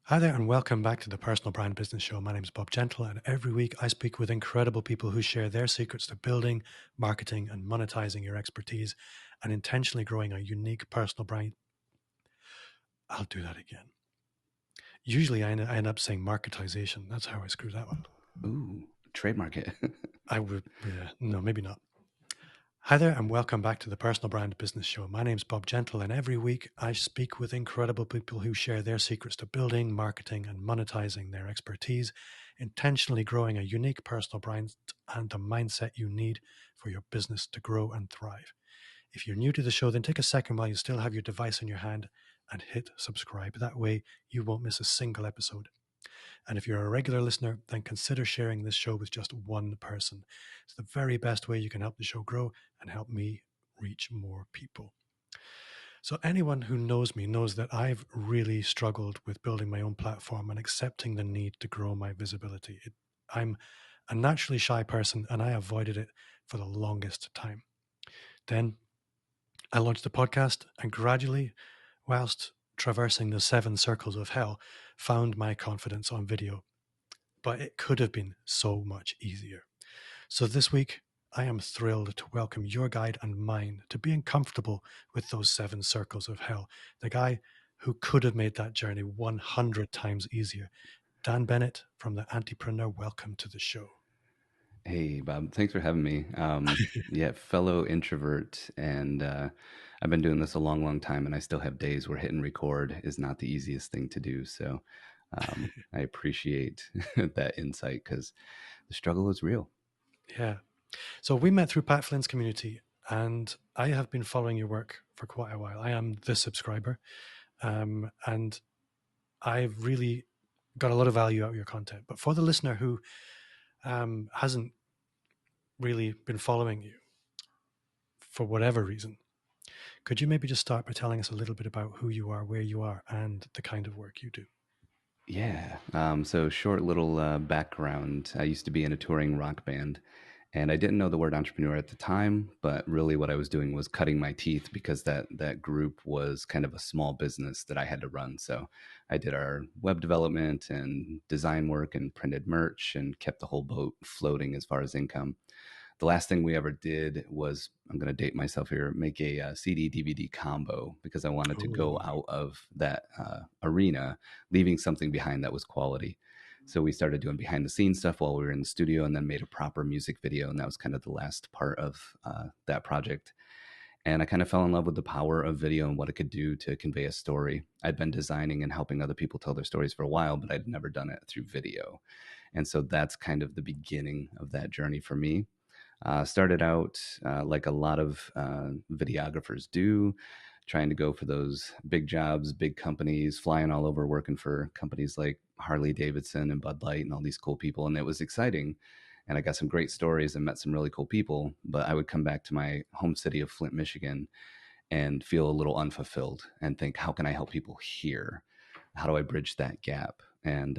Hi there, and welcome back to the Personal Brand Business Show. My name is Bob Gentle, and every week I speak with incredible people who share their secrets to building, marketing, and monetizing your expertise and intentionally growing a unique personal brand. I'll do that again. Usually I end up saying marketization. That's how I screw that one. Ooh, trademark it. I would, no, maybe not. Hi there, and welcome back to the Personal Brand Business Show. My name's Bob Gentle, and every week I speak with incredible people who share their secrets to building, marketing, and monetizing their expertise, intentionally growing a unique personal brand and the mindset you need for your business to grow and thrive. If you're new to the show, then take a second while you still have your device in your hand and hit subscribe. That way, you won't miss a single episode. And if you're a regular listener, then consider sharing this show with just one person. It's the very best way you can help the show grow and help me reach more people. So, anyone who knows me knows that I've really struggled with building my own platform and accepting the need to grow my visibility. I'm a naturally shy person and I avoided it for the longest time. Then I launched a podcast and gradually, whilst traversing the 7 circles of hell, found my confidence on video, but it could have been so much easier. So this week, I am thrilled to welcome your guide and mine to being comfortable with those 7 circles of hell. The guy who could have made that journey 100 times easier. Dan Bennett from the Antipreneur. Welcome to the show. Hey, Bob. Thanks for having me. Yeah, fellow introvert, and I've been doing this a long, long time, and I still have days where hitting record is not the easiest thing to do. So I appreciate that insight because the struggle is real. Yeah. So we met through Pat Flynn's community, and I have been following your work for quite a while. I am the subscriber, and I've really got a lot of value out of your content. But for the listener who hasn't really been following you for whatever reason, could you maybe just start by telling us a little bit about who you are, where you are, and the kind of work you do? Yeah. So short little background. I used to be in a touring rock band, and I didn't know the word entrepreneur at the time, but really what I was doing was cutting my teeth because that group was kind of a small business that I had to run. So I did our web development and design work and printed merch and kept the whole boat floating as far as income. The last thing we ever did was, I'm going to date myself here, make a, CD DVD combo because I wanted to go Oh, out of that arena, leaving something behind that was quality. So we started doing behind the scenes stuff while we were in the studio and then made a proper music video. And that was kind of the last part of that project. And I kind of fell in love with the power of video and what it could do to convey a story. I'd been designing and helping other people tell their stories for a while, but I'd never done it through video. And so that's kind of the beginning of that journey for me. Started out like a lot of videographers do, trying to go for those big jobs, big companies, flying all over, working for companies like Harley Davidson and Bud Light and all these cool people. And it was exciting. And I got some great stories and met some really cool people. But I would come back to my home city of Flint, Michigan, and feel a little unfulfilled and think, how can I help people here? How do I bridge that gap? And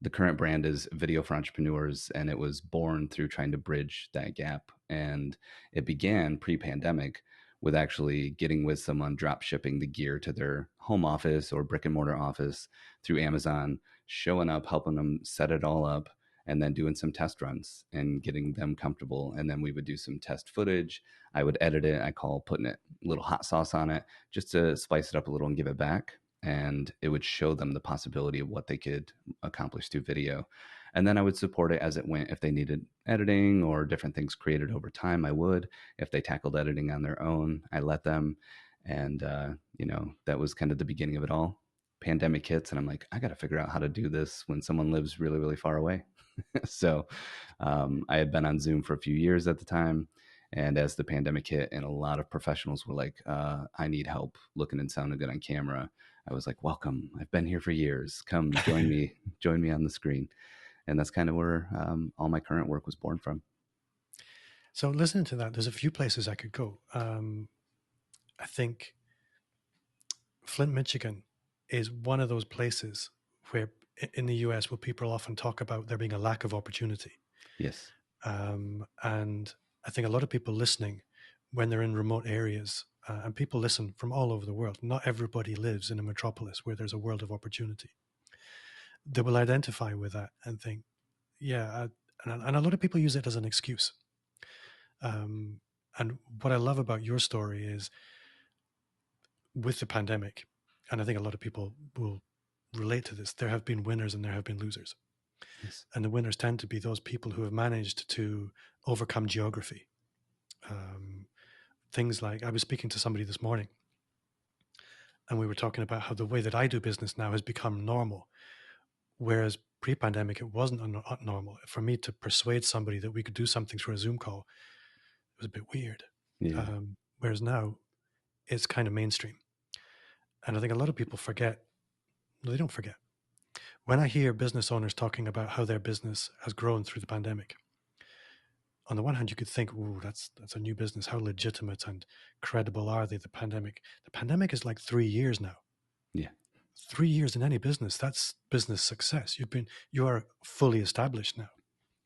the current brand is Video for Entrepreneurs, and it was born through trying to bridge that gap. And it began pre-pandemic with actually getting with someone drop shipping the gear to their home office or brick and mortar office through Amazon, showing up, helping them set it all up, and then doing some test runs and getting them comfortable. And then we would do some test footage. I would edit it. I call putting it a little hot sauce on it just to spice it up a little and give it back. And it would show them the possibility of what they could accomplish through video. And then I would support it as it went. If they needed editing or different things created over time, I would. If they tackled editing on their own, I let them. And, that was kind of the beginning of it all. Pandemic hits, and I'm like, I got to figure out how to do this when someone lives really, really far away. So I had been on Zoom for a few years at the time. And as the pandemic hit, and a lot of professionals were like, I need help looking and sounding good on camera. I was like, welcome. I've been here for years. Come join me on the screen. And that's kind of where all my current work was born from. so listening to that, there's a few places I could go. I think Flint, Michigan is one of those places where in the US where people often talk about there being a lack of opportunity. Yes. And I think a lot of people listening when they're in remote areas, and people listen from all over the world. Not everybody lives in a metropolis where there's a world of opportunity. they will identify with that and think, yeah, and a lot of people use it as an excuse. Um, and what I love about your story is with the pandemic, and I think a lot of people will relate to this, there have been winners and there have been losers. Yes. And the winners tend to be those people who have managed to overcome geography. Um, Things like I was speaking to somebody this morning, and we were talking about how the way that I do business now has become normal, whereas pre-pandemic it wasn't normal. For me to persuade somebody that we could do something through a Zoom call, it was a bit weird. Yeah. Whereas now it's kind of mainstream, and I think a lot of people forget. No, they don't forget. When I hear business owners talking about how their business has grown through the pandemic, on the one hand, you could think, "Ooh, that's a new business. How legitimate and credible are they?" The pandemic is like 3 years now. Yeah. 3 years in any business, that's business success. You are fully established now.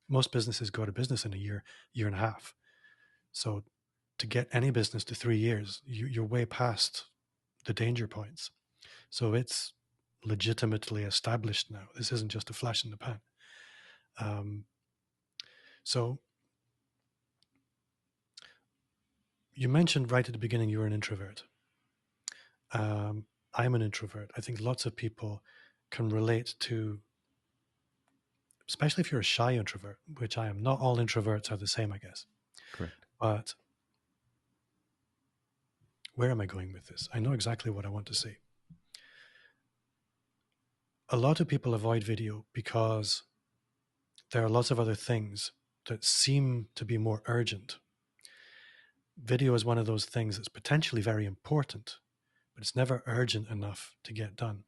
Most businesses go out of business in a year, year and a half. So to get any business to 3 years, you're way past the danger points. So it's legitimately established now. This isn't just a flash in the pan. Um, so you mentioned right at the beginning you were an introvert. Um, I'm an introvert. I think lots of people can relate to, especially if you're a shy introvert, which I am. Not all introverts are the same, I guess. Correct. But where am I going with this? I know exactly what I want to say. A lot of people avoid video because there are lots of other things that seem to be more urgent. Video is one of those things that's potentially very important, but it's never urgent enough to get done.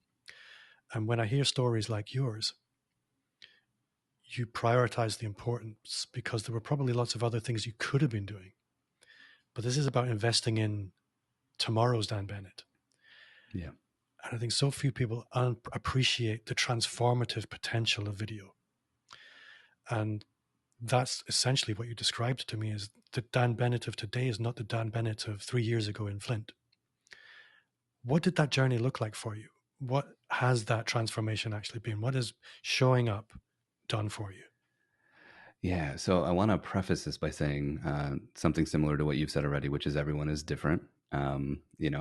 And when I hear stories like yours, you prioritize the importance because there were probably lots of other things you could have been doing. But this is about investing in tomorrow's Dan Bennett. Yeah. And I think so few people appreciate the transformative potential of video. And that's essentially what you described to me is the Dan Bennett of today is not the Dan Bennett of 3 years ago in Flint. What did that journey look like for you? What has that transformation actually been? What has showing up done for you? Yeah. So I want to preface this by saying something similar to what you've said already, which is everyone is different.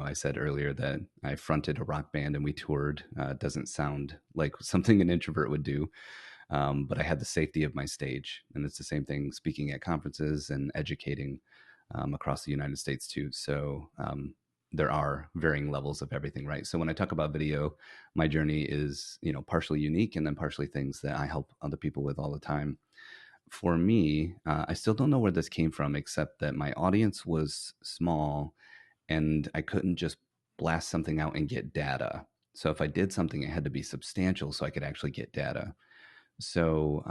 I said earlier that I fronted a rock band and we toured. Doesn't sound like something an introvert would do, but I had the safety of my stage. And it's the same thing speaking at conferences and educating across the United States too. So there are varying levels of everything, right? So when I talk about video, my journey is, partially unique and then partially things that I help other people with all the time. For me, I still don't know where this came from, except that my audience was small and I couldn't just blast something out and get data. So if I did something, it had to be substantial so I could actually get data. So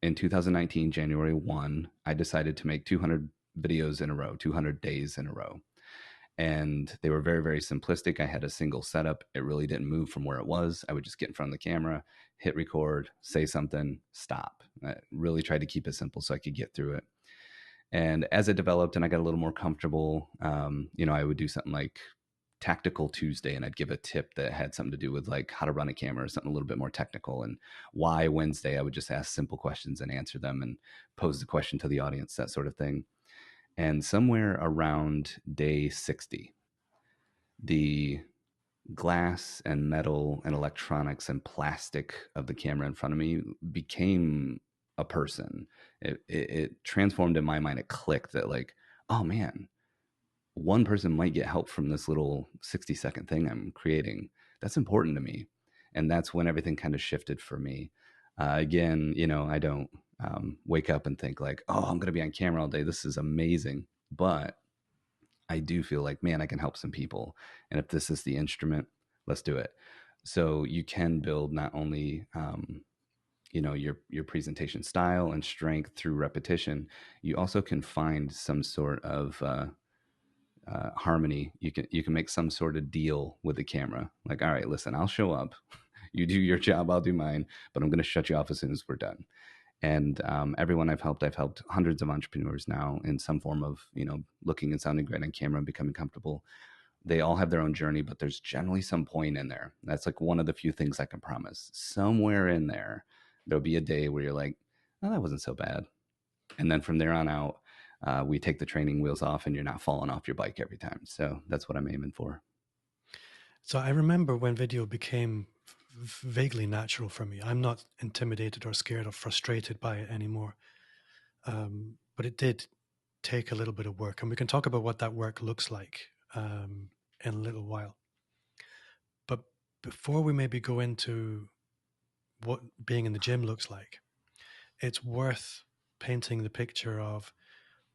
in 2019, January 1, I decided to make 200 videos in a row, 200 days in a row. And they were very, very simplistic. I had a single setup. It really didn't move from where it was. I would just get in front of the camera, hit record, say something, stop. I really tried to keep it simple so I could get through it. And as it developed and I got a little more comfortable, I would do something like Tactical Tuesday and I'd give a tip that had something to do with like how to run a camera or something a little bit more technical. And why Wednesday, I would just ask simple questions and answer them and pose the question to the audience, that sort of thing. And somewhere around day 60, the glass and metal and electronics and plastic of the camera in front of me became a person. It transformed in my mind. It clicked that like, oh man, one person might get help from this little 60-second thing I'm creating. That's important to me. And that's when everything kind of shifted for me. Again, I don't wake up and think like, oh, I'm going to be on camera all day. This is amazing. But I do feel like, man, I can help some people. And if this is the instrument, let's do it. So you can build not only, your presentation style and strength through repetition. You also can find some sort of harmony. You can make some sort of deal with the camera. Like, all right, listen, I'll show up. You do your job, I'll do mine, but I'm going to shut you off as soon as we're done. And everyone I've helped hundreds of entrepreneurs now in some form of, looking and sounding great on camera and becoming comfortable they all have their own journey, but there's generally some point in there. That's like one of the few things I can promise. Somewhere in there, there'll be a day where you're like, oh, that wasn't so bad. And then from there on out, we take the training wheels off and you're not falling off your bike every time. So that's what I'm aiming for. So I remember when video became vaguely natural for me. I'm not intimidated or scared or frustrated by it anymore. But it did take a little bit of work, and we can talk about what that work looks like in a little while. But before we maybe go into what being in the gym looks like, it's worth painting the picture of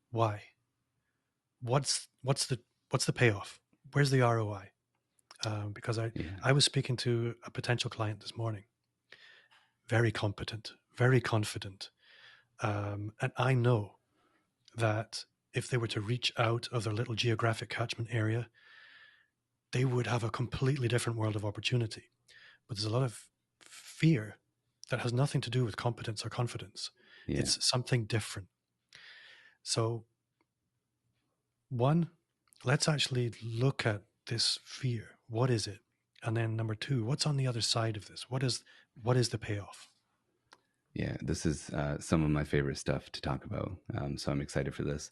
why. What's the payoff? Where's the ROI? Because Yeah. I was speaking to a potential client this morning, very competent, very confident, and I know that if they were to reach out of their little geographic catchment area, they would have a completely different world of opportunity. But there's a lot of fear that has nothing to do with competence or confidence. Yeah. It's something different. So, one, let's actually look at this fear. What is it? And then number two, what's on the other side of this? What is the payoff? Yeah. This is some of my favorite stuff to talk about. So I'm excited for this.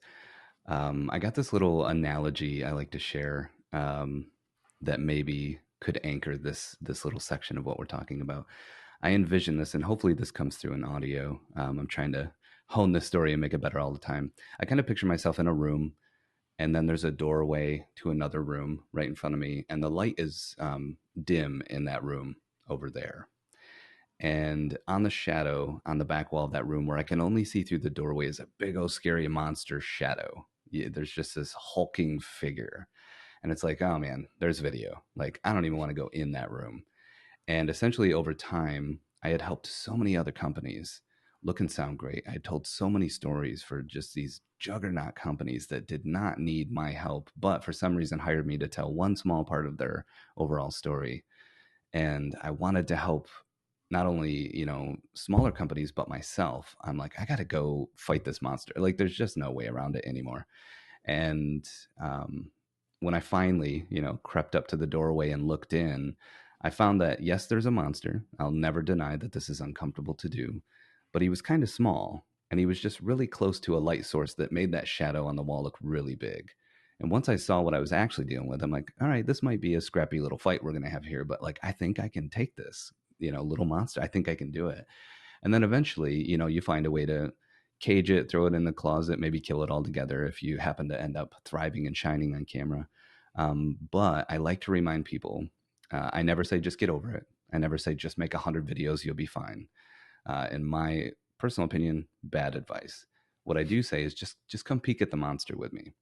I got this little analogy I like to share that maybe could anchor this little section of what we're talking about. I envision this, and hopefully this comes through in audio. I'm trying to hone this story and make it better all the time. I kind of picture myself in a room, and then there's a doorway to another room right in front of me, and the light is dim in that room over there. And on the shadow on the back wall of that room, where I can only see through the doorway, is a big old scary monster shadow. Yeah, there's just this hulking figure, and it's like, oh man, there's video. Like I don't even want to go in that room. And essentially, over time, I had helped so many other companies look and sound great. I had told so many stories for just these juggernaut companies that did not need my help, but for some reason hired me to tell one small part of their overall story. And I wanted to help not only, smaller companies, but myself. I'm like, I got to go fight this monster. Like, there's just no way around it anymore. And when I finally, crept up to the doorway and looked in, I found that yes, there's a monster. I'll never deny that this is uncomfortable to do, but he was kind of small and he was just really close to a light source that made that shadow on the wall look really big. And once I saw what I was actually dealing with, I'm like, all right, this might be a scrappy little fight we're going to have here, but like, I think I can take this, little monster. I think I can do it. And then eventually, you find a way to cage it, throw it in the closet, maybe kill it altogether if you happen to end up thriving and shining on camera. But I like to remind people, I never say just get over it. I never say just make 100 videos, you'll be fine. In my personal opinion, bad advice. What I do say is just come peek at the monster with me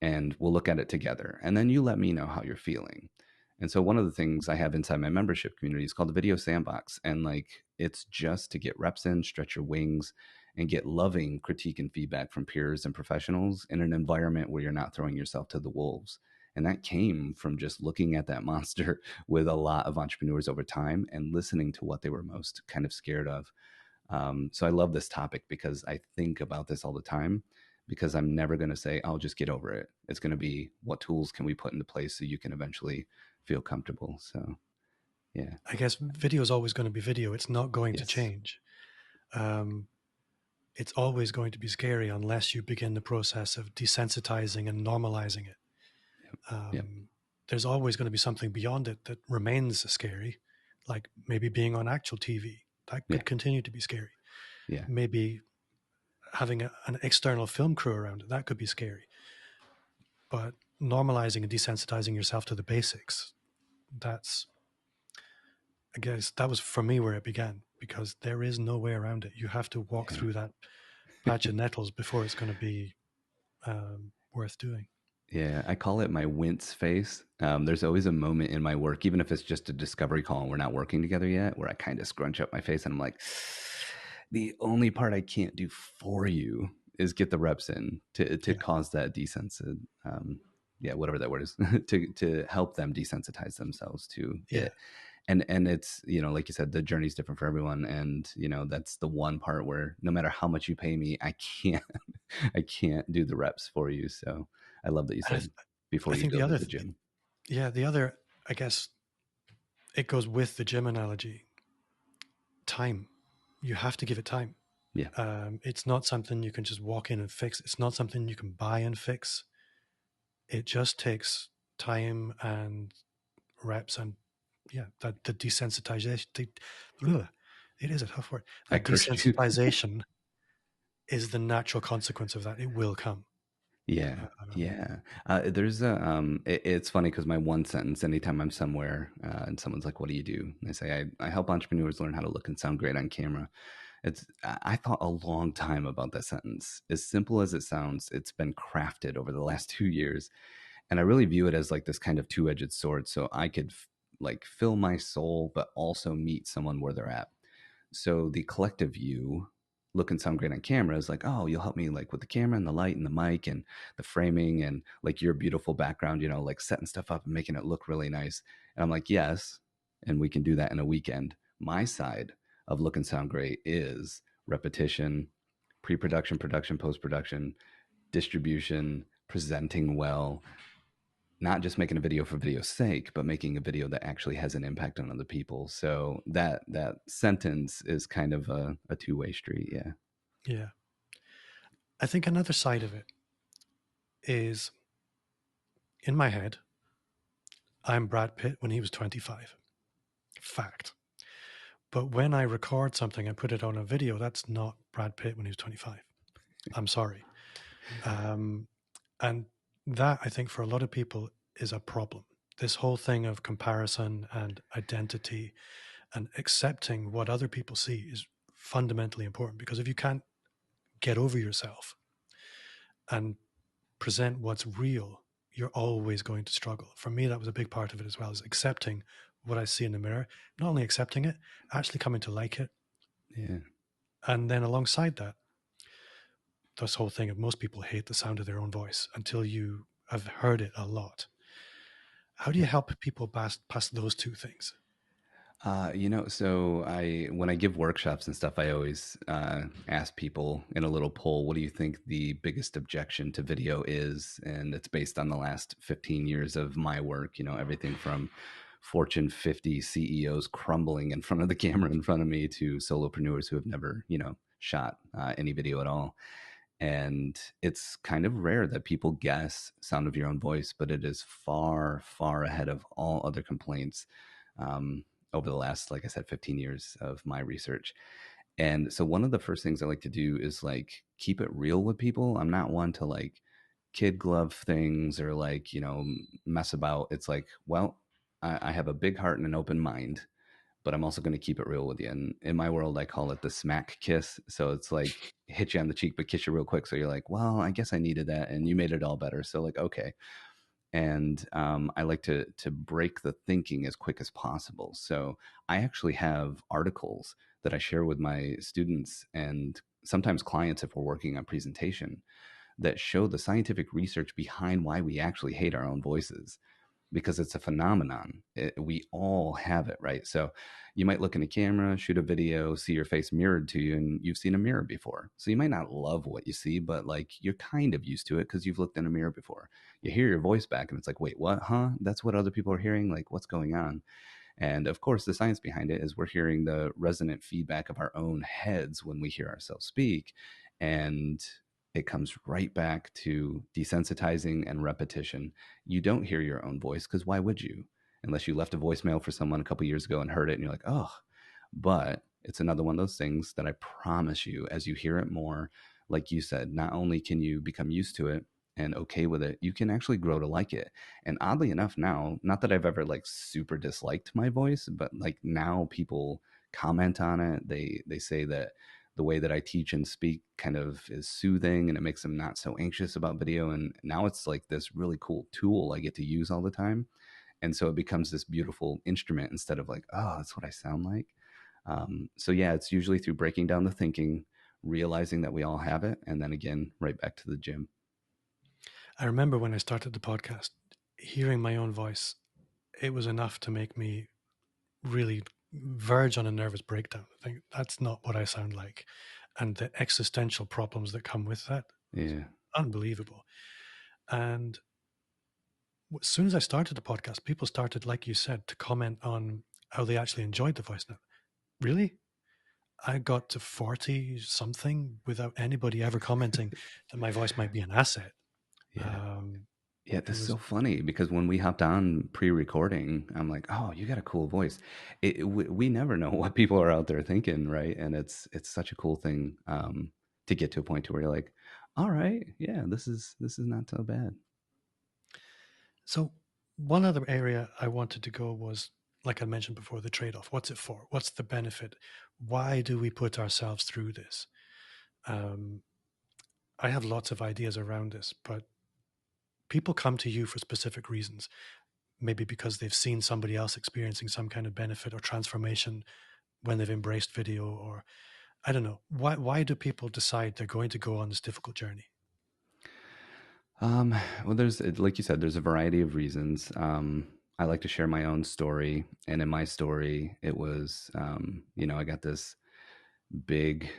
and we'll look at it together. And then you let me know how you're feeling. And so one of the things I have inside my membership community is called the Video Sandbox. And like it's just to get reps in, stretch your wings, and get loving critique and feedback from peers and professionals in an environment where you're not throwing yourself to the wolves. And that came from just looking at that monster with a lot of entrepreneurs over time and listening to what they were most kind of scared of. So I love this topic because I think about this all the time because I'm never going to say, "I'll just get over it." It's going to be what tools can we put into place so you can eventually feel comfortable. So, yeah. I guess video is always going to be video. It's not going to Yes. change. Um, it's always going to be scary unless you begin the process of desensitizing and normalizing it. Yep. Yep. Um, there's always going to be something beyond it that remains scary, like maybe being on actual TV. That Yeah. could continue to be scary. Yeah. Maybe having an external film crew around it, that could be scary. But normalizing and desensitizing yourself to the basics, that's, I guess, that was for me where it began because there is no way around it. You have to walk Yeah. through that patch of nettles before it's going to be worth doing. Yeah, I call it my wince face. There's always a moment in my work, even if it's just a discovery call and we're not working together yet, where I kind of scrunch up my face and I'm like, the only part I can't do for you is get the reps in to Yeah. cause that desensit, yeah, whatever that word is, to help them desensitize themselves to Yeah. it. And it's, like you said, the journey's different for everyone, and that's the one part where no matter how much you pay me, I can't I can't do the reps for you. So I love that you And said before I you think go the to other the gym. Yeah, the other, I guess, it goes with the gym analogy. Time. You have to give it time. Yeah, It's not something you can just walk in and fix. It's not something you can buy and fix. It just takes time and reps and yeah, that the desensitization. It is a tough word. I That cursed you. desensitization is the natural consequence of that. It will come. Yeah, Um, yeah. There's a it's funny because my one sentence anytime I'm somewhere and someone's like, "What do you do?" And I say, "I help entrepreneurs learn how to look and sound great on camera." I thought a long time about that sentence. As simple as it sounds, it's been crafted over the last 2 years, and I really view it as like this kind of two-edged sword. So I could like fill my soul, but also meet someone where they're at. So the collective you look and sound great on camera is like, oh, you'll help me like with the camera and the light and the mic and the framing and like your beautiful background, like setting stuff up and making it look really nice. And I'm like, yes, and we can do that in a weekend. My side of look and sound great is repetition, pre-production, production, post-production, distribution, presenting well, not just making a video for video's sake, but making a video that actually has an impact on other people. So that sentence is kind of a two-way street. Yeah. yeah. I think another side of it is in my head, I'm Brad Pitt when he was 25. Fact. But when I record something and put it on a video, that's not Brad Pitt when he was 25. I'm sorry. Um, and that, I think, for a lot of people is a problem. This whole thing of comparison and identity and accepting what other people see is fundamentally important because if you can't get over yourself and present what's real, you're always going to struggle. For me, that was a big part of it as well, is accepting what I see in the mirror, not only accepting it, actually coming to like it. Yeah. And then alongside that, this whole thing of most people hate the sound of their own voice until you have heard it a lot. How do you help people past those two things? So when I give workshops and stuff, I always ask people in a little poll, what do you think the biggest objection to video is? And it's based on the last 15 years of my work, everything from Fortune 50 CEOs crumbling in front of the camera in front of me to solopreneurs who have never, shot any video at all. And it's kind of rare that people guess sound of your own voice, but it is far, far ahead of all other complaints um, over the last, like I said, 15 years of my research. And so one of the first things I like to do is like keep it real with people. I'm not one to like kid glove things or like, mess about. It's like, well, I have a big heart and an open mind, but I'm also going to keep it real with you. And in my world, I call it the smack kiss. So it's like hit you on the cheek, but kiss you real quick. So you're like, well, I guess I needed that, and you made it all better. So like, okay. And I like to break the thinking as quick as possible. So I actually have articles that I share with my students and sometimes clients if we're working on presentation that show the scientific research behind why we actually hate our own voices because it's a phenomenon. We all have it, right? So you might look in a camera, shoot a video, see your face mirrored to you, and you've seen a mirror before. So you might not love what you see, but like you're kind of used to it because you've looked in a mirror before. You hear your voice back, and it's like, wait, what? Huh? That's what other people are hearing? Like, what's going on? And of course, the science behind it is we're hearing the resonant feedback of our own heads when we hear ourselves speak. And it comes right back to desensitizing and repetition. You don't hear your own voice because why would you? Unless you left a voicemail for someone a couple years ago and heard it and you're like, oh, but it's another one of those things that I promise you, as you hear it more, like you said, not only can you become used to it and okay with it, you can actually grow to like it. And oddly enough, now, not that I've ever like super disliked my voice, but like now people comment on it. They say that the way that I teach and speak kind of is soothing and it makes them not so anxious about video. And now it's like this really cool tool I get to use all the time. And so it becomes this beautiful instrument instead of like, oh, that's what I sound like. So yeah, it's usually through breaking down the thinking, realizing that we all have it, and then again, right back to the gym. I remember when I started the podcast, hearing my own voice, it was enough to make me really verge on a nervous breakdown. I think that's not what I sound like. And the existential problems that come with that, Yeah. unbelievable. And as soon as I started the podcast, people started, like you said, to comment on how they actually enjoyed the voice note. Really? I got to 40 something without anybody ever commenting that my voice might be an asset. Yeah. Um, Yeah, it that's was so funny because when we hopped on pre-recording, I'm like, "Oh, you got a cool voice." We never know what people are out there thinking, right? And it's such a cool thing to get to a point to where you're like, "All right, yeah, this is not so bad." so. One other area I wanted to go was, like I mentioned before, the trade off. What's it for? What's the benefit? Why do we put ourselves through this? Um, I have lots of ideas around this, but people come to you for specific reasons. Maybe because they've seen somebody else experiencing some kind of benefit or transformation when they've embraced video, or I don't know. Why do people decide they're going to go on this difficult journey? Um, well, like you said, there's a variety of reasons. I like to share my own story, and in my story, it was, I got this big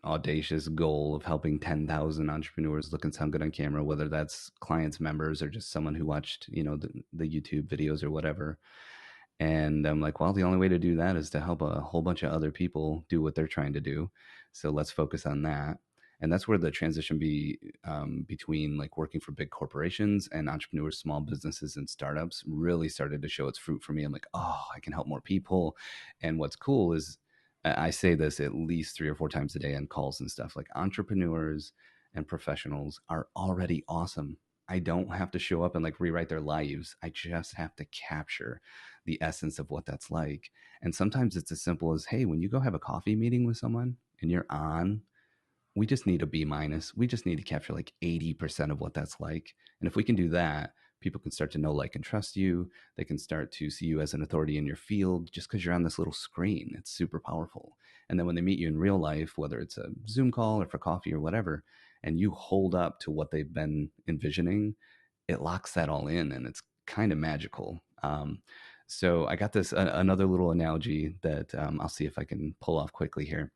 audacious goal of helping 10,000 entrepreneurs look and sound good on camera, whether that's clients, members, or just someone who watched, the YouTube videos or whatever. And I'm like, well, the only way to do that is to help a whole bunch of other people do what they're trying to do. So let's focus on that. And that's where the transition between like working for big corporations and entrepreneurs, small businesses, and startups really started to show its fruit for me. I'm like, oh, I can help more people. And what's cool is I say this at least 3 or 4 times a day on calls and stuff. Like entrepreneurs and professionals are already awesome. I don't have to show up and like rewrite their lives. I just have to capture the essence of what that's like. And sometimes it's as simple as, hey, when you go have a coffee meeting with someone and you're on, we just need a B minus. We just need to capture like 80% of what that's like. And if we can do that, people can start to know, like, and trust you. They can start to see you as an authority in your field just because you're on this little screen. It's super powerful. And then when they meet you in real life, whether it's a Zoom call or for coffee or whatever, and you hold up to what they've been envisioning, it locks that all in and it's kind of magical. So I got this another little analogy that I'll see if I can pull off quickly here.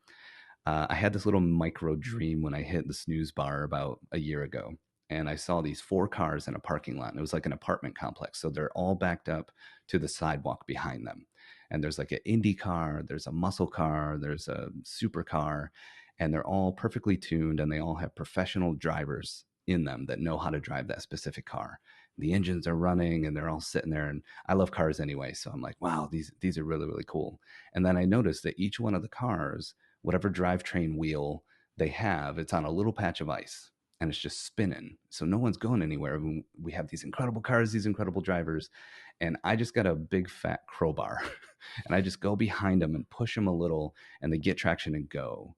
I had this little micro dream when I hit the snooze bar about a year ago. And I saw these 4 cars in a parking lot. And it was like an apartment complex. So they're all backed up to the sidewalk behind them. And there's like an Indy car, there's a muscle car, there's a supercar, and they're all perfectly tuned and they all have professional drivers in them that know how to drive that specific car. The engines are running and they're all sitting there. And I love cars anyway. So I'm like, wow, these are really, really cool. And then I noticed that each one of the cars, whatever drivetrain wheel they have, it's on a little patch of ice and it's just spinning. So no one's going anywhere. We have these incredible cars, these incredible drivers, and I just got a big fat crowbar and I just go behind them and push them a little and they get traction and go.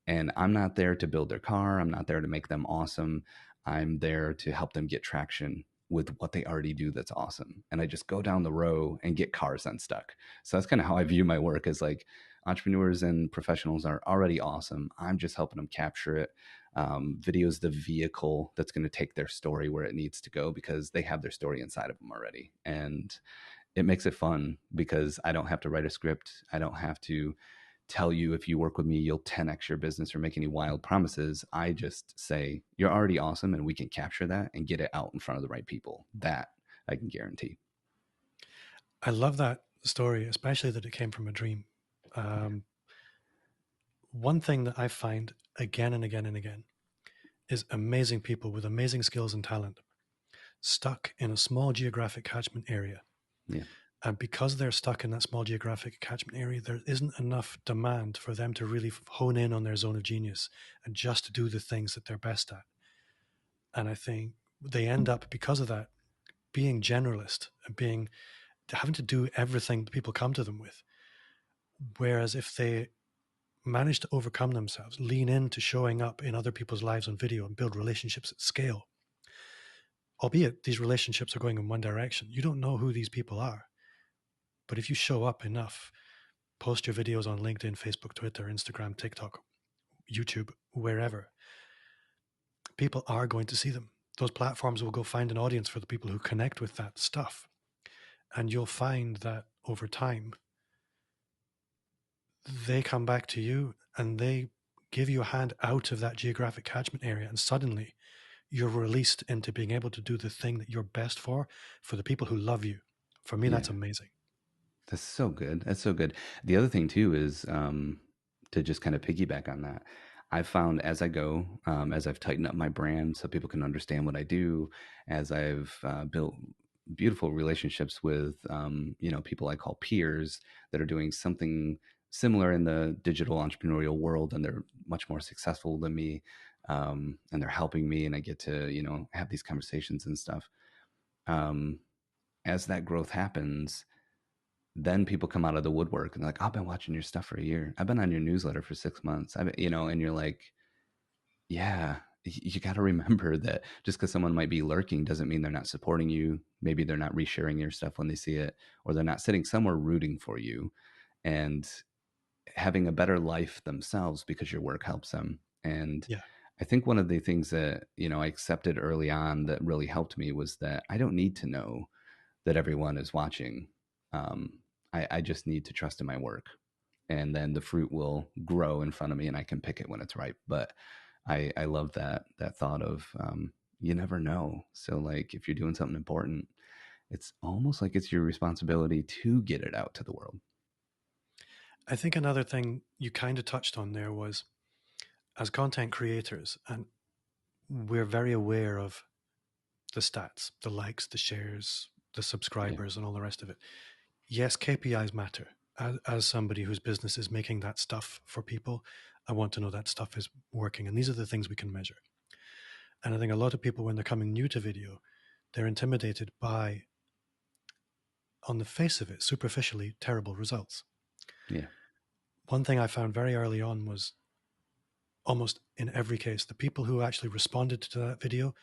And I'm not there to build their car. I'm not there to make them awesome. I'm there to help them get traction with what they already do that's awesome. And I just go down the row and get cars unstuck. So that's kind of how I view my work, as like entrepreneurs and professionals are already awesome. I'm just helping them capture it. Video is the vehicle that's going to take their story where it needs to go because they have their story inside of them already. And it makes it fun because I don't have to write a script. I don't have to tell you if you work with me, you'll 10x your business or make any wild promises. I just say, you're already awesome and we can capture that and get it out in front of the right people. That I can guarantee. I love that story, especially that it came from a dream. Yeah. Um, One thing that I find again and again and again is amazing people with amazing skills and talent stuck in a small geographic catchment area. Yeah. And because they're stuck in that small geographic catchment area, there isn't enough demand for them to really hone in on their zone of genius and just to do the things that they're best at. And I think they end up, because of that, being generalist and being having to do everything that people come to them with. Whereas if they manage to overcome themselves, lean into showing up in other people's lives on video and build relationships at scale, albeit these relationships are going in one direction, you don't know who these people are. But if you show up enough, post your videos on LinkedIn, Facebook, Twitter, Instagram, TikTok, YouTube, wherever, people are going to see them. Those platforms will go find an audience for the people who connect with that stuff. And you'll find that over time, they come back to you and they give you a hand out of that geographic catchment area. And suddenly you're released into being able to do the thing that you're best for the people who love you. For me, that's Yeah. amazing. That's so good. That's so good. The other thing too is to just kind of piggyback on that. I've found as I go, as I've tightened up my brand so people can understand what I do, as I've built beautiful relationships with, people I call peers that are doing something similar in the digital entrepreneurial world, and they're much more successful than me, and they're helping me, and I get to, have these conversations and stuff. Um, as that growth happens, then people come out of the woodwork and they're like, I've been watching your stuff for a year. I've been on your newsletter for 6 months. And you're like, yeah, you got to remember that just because someone might be lurking doesn't mean they're not supporting you. Maybe they're not resharing your stuff when they see it, or they're not sitting somewhere rooting for you and having a better life themselves because your work helps them. And Yeah. I think one of the things that, I accepted early on that really helped me was that I don't need to know that everyone is watching. Um, I just need to trust in my work, and then the fruit will grow in front of me, and I can pick it when it's ripe. But I love that thought of you never know. So like if you're doing something important, it's almost like it's your responsibility to get it out to the world. I think another thing you kind of touched on there was, as content creators, and we're very aware of the stats, the likes, the shares, the Yeah, subscribers, and all the rest of it. Yes, KPIs matter. As somebody whose business is making that stuff for people, I want to know that stuff is working. And these are the things we can measure. And I think a lot of people, when they're coming new to video, they're intimidated by, on the face of it, superficially terrible results. yeah, One thing I found very early on was, almost in every case, the people who actually responded to that video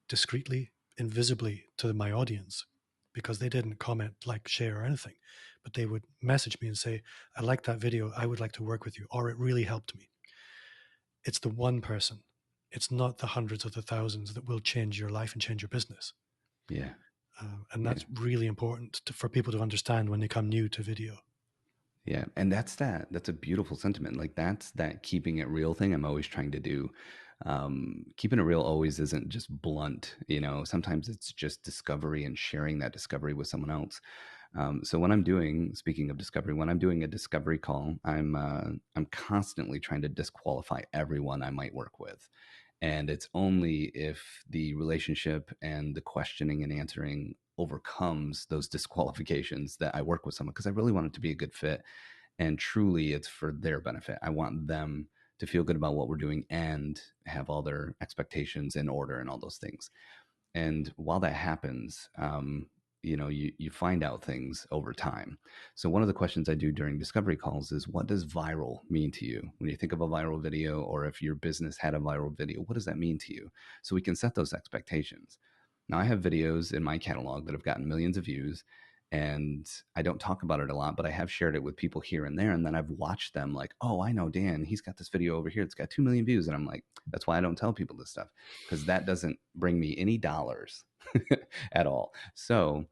discreetly, invisibly to my audience, because they didn't comment, like, share, or anything, but they would message me and say, I like that video, I would like to work with you, or it really helped me. It's the one person. It's not the hundreds or the thousands that will change your life and change your business. yeah, And yeah. that's really important for people to understand when they come new to video. Yeah, and that's a beautiful sentiment. Like that's that keeping it real thing I'm always trying to do. Keeping it real always isn't just blunt, sometimes it's just discovery and sharing that discovery with someone else. So when I'm doing, speaking of discovery, when I'm doing a discovery call, I'm constantly trying to disqualify everyone I might work with. And it's only if the relationship and the questioning and answering overcomes those disqualifications that I work with someone, because I really want it to be a good fit. And truly, it's for their benefit. I want them to feel good about what we're doing and have all their expectations in order and all those things. And while that happens, you find out things over time. So one of the questions I do during discovery calls is, what does viral mean to you? When you think of a viral video, or if your business had a viral video, what does that mean to you? So we can set those expectations. Now I have videos in my catalog that have gotten millions of views, and I don't talk about it a lot, but I have shared it with people here and there. And then I've watched them like, oh, I know Dan, he's got this video over here. It's got 2 million views. And I'm like, that's why I don't tell people this stuff, because that doesn't bring me any dollars at all. So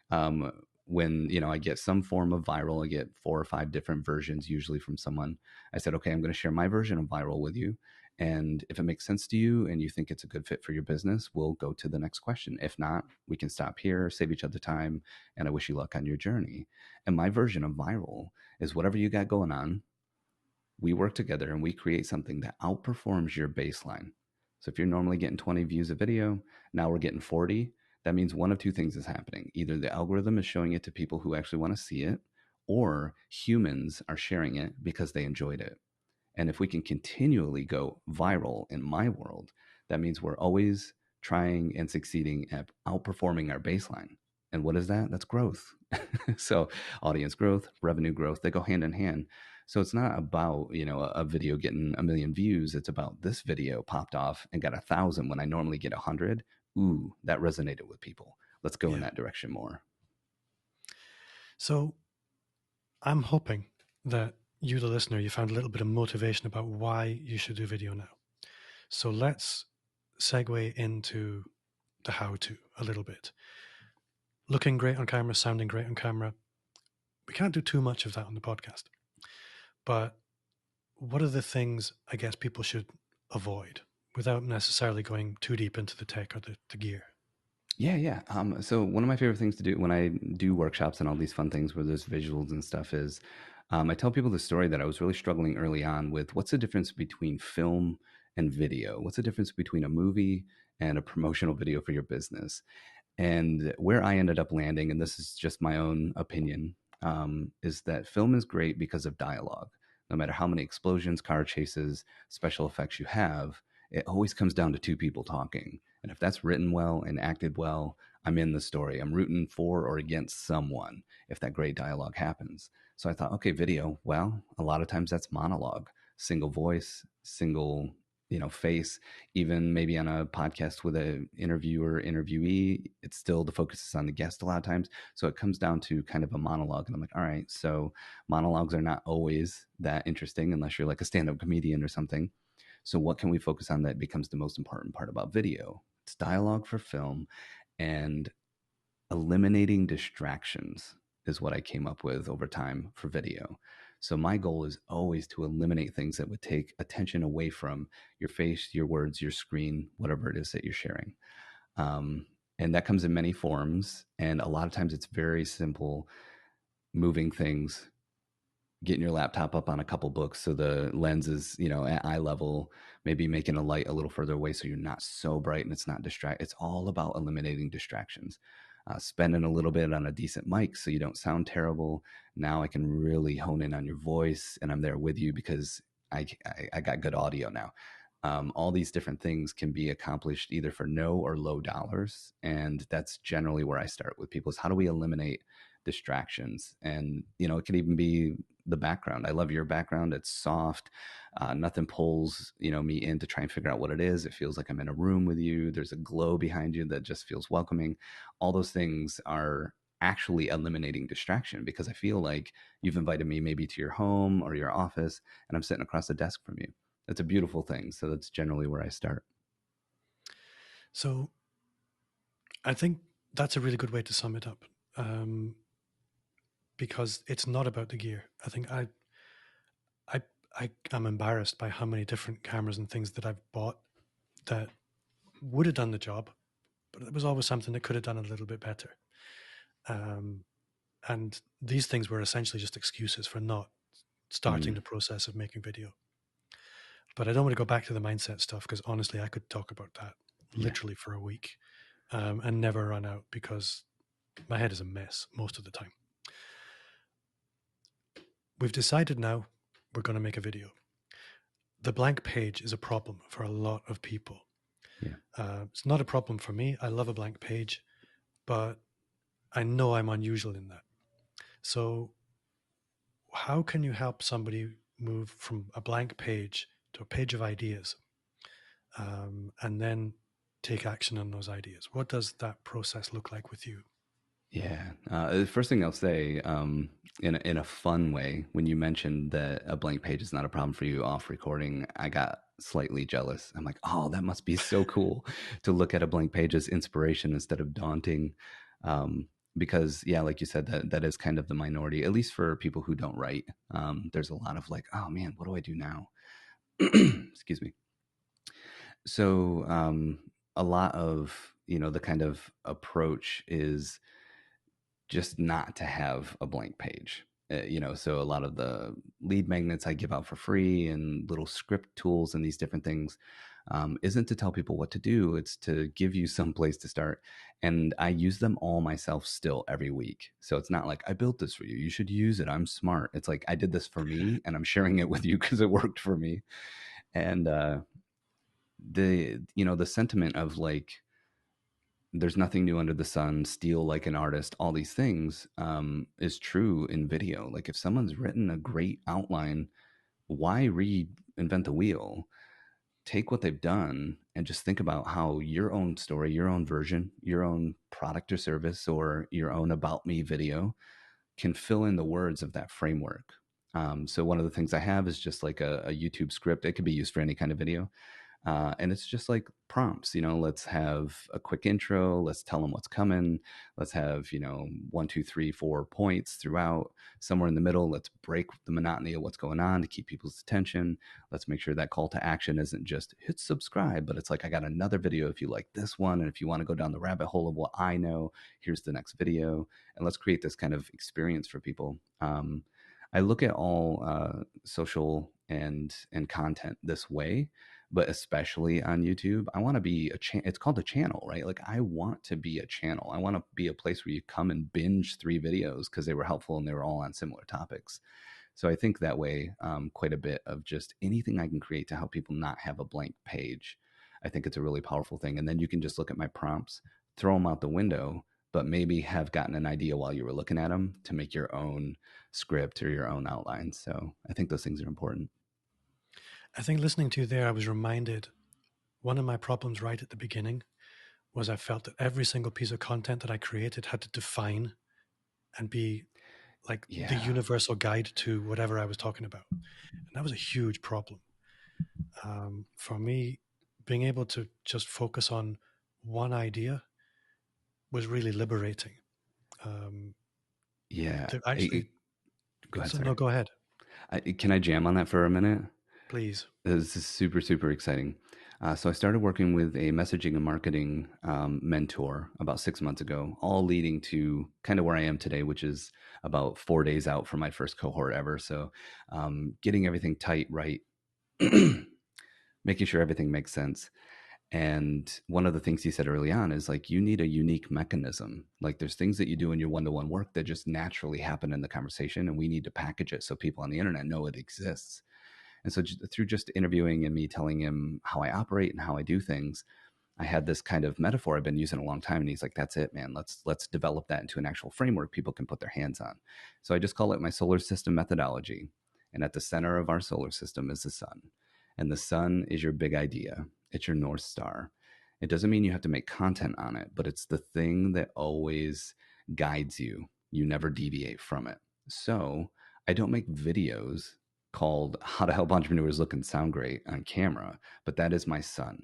um, when I get some form of viral, I get 4 or 5 different versions usually from someone. I said, okay, I'm going to share my version of viral with you. And if it makes sense to you and you think it's a good fit for your business, we'll go to the next question. If not, we can stop here, save each other time, and I wish you luck on your journey. And my version of viral is whatever you got going on, we work together and we create something that outperforms your baseline. So if you're normally getting 20 views a video, now we're getting 40. That means one of two things is happening. Either the algorithm is showing it to people who actually want to see it, or humans are sharing it because they enjoyed it. And if we can continually go viral in my world, that means we're always trying and succeeding at outperforming our baseline. And what is that? That's growth. So audience growth, revenue growth, they go hand in hand. So it's not about, a video getting 1 million views. It's about this video popped off and got 1,000 when I normally get 100. Ooh, that resonated with people. Let's go in Yeah. that direction more. So I'm hoping that you, the listener, you found a little bit of motivation about why you should do video now. So let's segue into the how to a little bit. Looking great on camera, sounding great on camera. We can't do too much of that on the podcast. But what are the things I guess people should avoid? without necessarily going too deep into the tech or the gear? Yeah, yeah. So one of my favorite things to do when I do workshops and all these fun things where there's visuals and stuff is I tell people the story that I was really struggling early on with what's the difference between film and video? What's the difference between a movie and a promotional video for your business? And where I ended up landing, and this is just my own opinion, is that film is great because of dialogue. No matter how many explosions, car chases, special effects you have, it always comes down to two people talking. And if that's written well and acted well, I'm in the story. I'm rooting for or against someone if that great dialogue happens. So I thought, okay, video, well, a lot of times that's monologue, single voice, single, face. Even maybe on a podcast with an interviewer interviewee, it's still the focus is on the guest a lot of times, so it comes down to kind of a monologue. And I'm like, all right, so monologues are not always that interesting unless you're like a stand-up comedian or something. So what can we focus on that becomes the most important part about video? It's dialogue for film, and eliminating distractions is what I came up with over time for video. So my goal is always to eliminate things that would take attention away from your face, your words, your screen, whatever it is that you're sharing. Um, and that comes in many forms. And a lot of times it's very simple, moving things, getting your laptop up on a couple books so the lens is, at eye level, maybe making a light a little further away so you're not so bright and it's not distract. It's all about eliminating distractions. Spending a little bit on a decent mic so you don't sound terrible. Now I can really hone in on your voice and I'm there with you because I got good audio now. All these different things can be accomplished either for no or low dollars. And that's generally where I start with people is how do we eliminate distractions? And, it could even be the background. I love your background. It's soft. Nothing pulls, me in to try and figure out what it is. It feels like I'm in a room with you. There's a glow behind you that just feels welcoming. All those things are actually eliminating distraction because I feel like you've invited me maybe to your home or your office and I'm sitting across the desk from you. That's a beautiful thing. So that's generally where I start. So I think that's a really good way to sum it up, um, because it's not about the gear. I think I I am embarrassed by how many different cameras and things that I've bought that would have done the job, but it was always something that could have done a little bit better. Um, and these things were essentially just excuses for not starting Mm, the process of making video. But I don't want to go back to the mindset stuff because honestly, I could talk about that yeah. literally for a week, and never run out because my head is a mess most of the time. We've decided now we're going to make a video. The blank page is a problem for a lot of people. Yeah. It's not a problem for me. I love a blank page, but I know I'm unusual in that. So, how can you help somebody move from a blank page to a page of ideas, and then take action on those ideas? What does that process look like with you? Yeah. The first thing I'll say, in a fun way, when you mentioned that a blank page is not a problem for you off recording, I got slightly jealous. I'm like, oh, that must be so cool to look at a blank page as inspiration instead of daunting. Um, because yeah, like you said, that is kind of the minority, at least for people who don't write. There's a lot of like, oh man, what do I do now? Excuse me. So a lot of the kind of approach is just not to have a blank page. So a lot of the lead magnets I give out for free and little script tools and these different things isn't to tell people what to do. It's to give you some place to start. And I use them all myself still every week. So it's not like I built this for you. You should use it. I'm smart. It's like I did this for me and I'm sharing it with you because it worked for me. And the sentiment of like, there's nothing new under the sun, steal like an artist, all these things is true in video. Like if someone's written a great outline, why reinvent the wheel? Take what they've done and just think about how your own story, your own version, your own product or service, or your own about me video can fill in the words of that framework. So one of the things I have is just like a YouTube script. It could be used for any kind of video. And it's just like prompts, let's have a quick intro. Let's tell them what's coming. Let's have, one, two, three, 4 points throughout. Somewhere in the middle, let's break the monotony of what's going on to keep people's attention. Let's make sure that call to action isn't just hit subscribe, but it's like, I got another video if you like this one. And if you want to go down the rabbit hole of what I know, here's the next video. And let's create this kind of experience for people. I look at all social and content this way, but especially on YouTube, I want to be it's called a channel, right? Like I want to be a channel. I want to be a place where you come and binge 3 videos because they were helpful and they were all on similar topics. So I think that way quite a bit of just anything I can create to help people not have a blank page. I think it's a really powerful thing. And then you can just look at my prompts, throw them out the window, but maybe have gotten an idea while you were looking at them to make your own script or your own outline. So I think those things are important. I think listening to you there, I was reminded one of my problems right at the beginning was I felt that every single piece of content that I created had to define and be like the Yeah. universal guide to whatever I was talking about. And that was a huge problem. For me, being able to just focus on one idea was really liberating. Yeah. To actually, Go ahead. so Sorry. no, go ahead, Can I jam on that for a minute? please. This is super, super exciting. So I started working with a messaging and marketing mentor about 6 months ago, all leading to kind of where I am today, which is about 4 days out from my first cohort ever. So getting everything tight, right, making sure everything makes sense. And one of the things he said early on is like, you need a unique mechanism. Like there's things that you do in your one-to-one work that just naturally happen in the conversation, and we need to package it so people on the internet know it exists. And so through just interviewing and me telling him how I operate and how I do things, I had this kind of metaphor I've been using a long time. And he's like, that's it, man. Let's develop that into an actual framework people can put their hands on. So I just call it my solar system methodology. And at the center of our solar system is the sun. And the sun is your big idea. It's your North Star. It doesn't mean you have to make content on it, but it's the thing that always guides you. You never deviate from it. So I don't make videos called How to Help Entrepreneurs Look and Sound Great on camera, but that is my sun.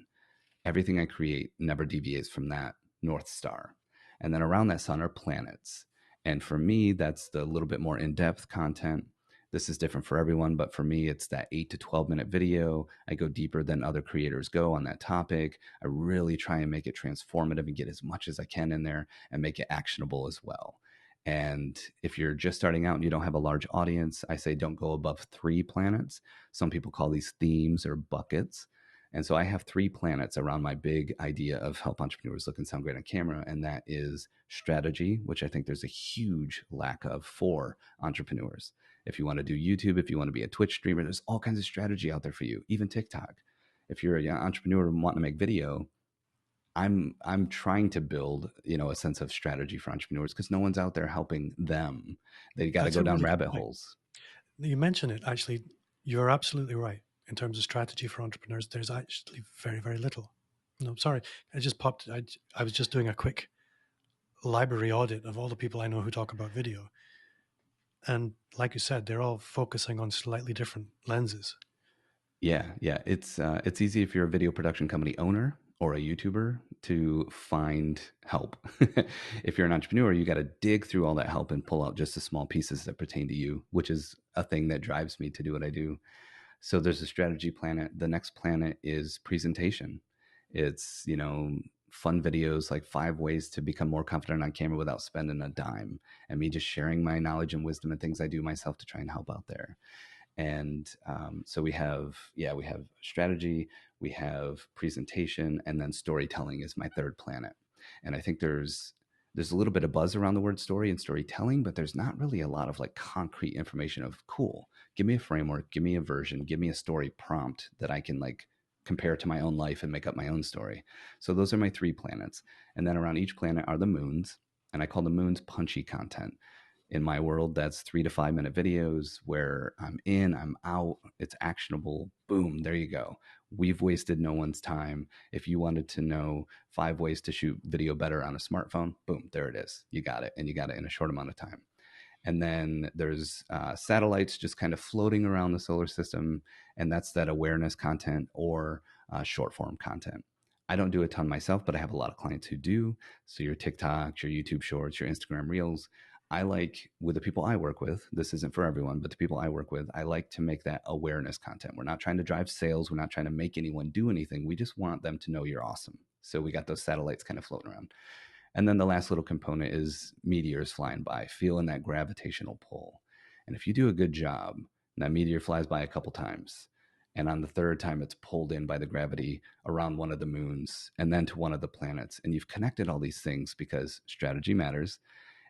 Everything I create never deviates from that North Star. And then around that sun are planets. And for me, that's the little bit more in depth content. This is different for everyone, but for me, it's that 8 to 12 minute video. I go deeper than other creators go on that topic. I really try and make it transformative and get as much as I can in there and make it actionable as well. And if you're just starting out and you don't have a large audience, I say don't go above 3 planets. Some people call these themes or buckets. And so I have 3 planets around my big idea of help entrepreneurs look and sound great on camera. And that is strategy, which I think there's a huge lack of for entrepreneurs. If you want to do YouTube, if you want to be a Twitch streamer, there's all kinds of strategy out there for you, even TikTok. If you're an entrepreneur and want to make video, I'm trying to build, a sense of strategy for entrepreneurs because no one's out there helping them. They got to That's go a down really good rabbit point. holes. You mentioned it. Actually, you're absolutely right. In terms of strategy for entrepreneurs, there's actually very, very little. No, sorry, I just popped. I was just doing a quick library audit of all the people I know who talk about video, and like you said, they're all focusing on slightly different lenses. Yeah. It's easy if you're a video production company owner or a YouTuber to find help. If you're an entrepreneur, you got to dig through all that help and pull out just the small pieces that pertain to you, which is a thing that drives me to do what I do. So there's a strategy planet. The next planet is presentation. It's, fun videos like 5 ways to become more confident on camera without spending a dime, and me just sharing my knowledge and wisdom and things I do myself to try and help out there. And so we have strategy, we have presentation, and then storytelling is my third planet. And I think there's a little bit of buzz around the word story and storytelling, but there's not really a lot of like concrete information of cool. Give me a framework, give me a version, give me a story prompt that I can like compare to my own life and make up my own story. So those are my 3 planets. And then around each planet are the moons. And I call the moons punchy content. In my world, that's 3 to 5 minute videos where I'm in, I'm out, it's actionable. Boom, there you go. We've wasted no one's time. If you wanted to know 5 ways to shoot video better on a smartphone, boom, there it is. You got it. And you got it in a short amount of time. And then there's satellites just kind of floating around the solar system. And that's that awareness content or short form content. I don't do a ton myself, but I have a lot of clients who do. So your TikToks, your YouTube shorts, your Instagram reels, I like, with the people I work with, this isn't for everyone, but the people I work with, I like to make that awareness content. We're not trying to drive sales. We're not trying to make anyone do anything. We just want them to know you're awesome. So we got those satellites kind of floating around. And then the last little component is meteors flying by, feeling that gravitational pull. And if you do a good job, that meteor flies by a couple times. And on the third time, it's pulled in by the gravity around one of the moons and then to one of the planets. And you've connected all these things because strategy matters.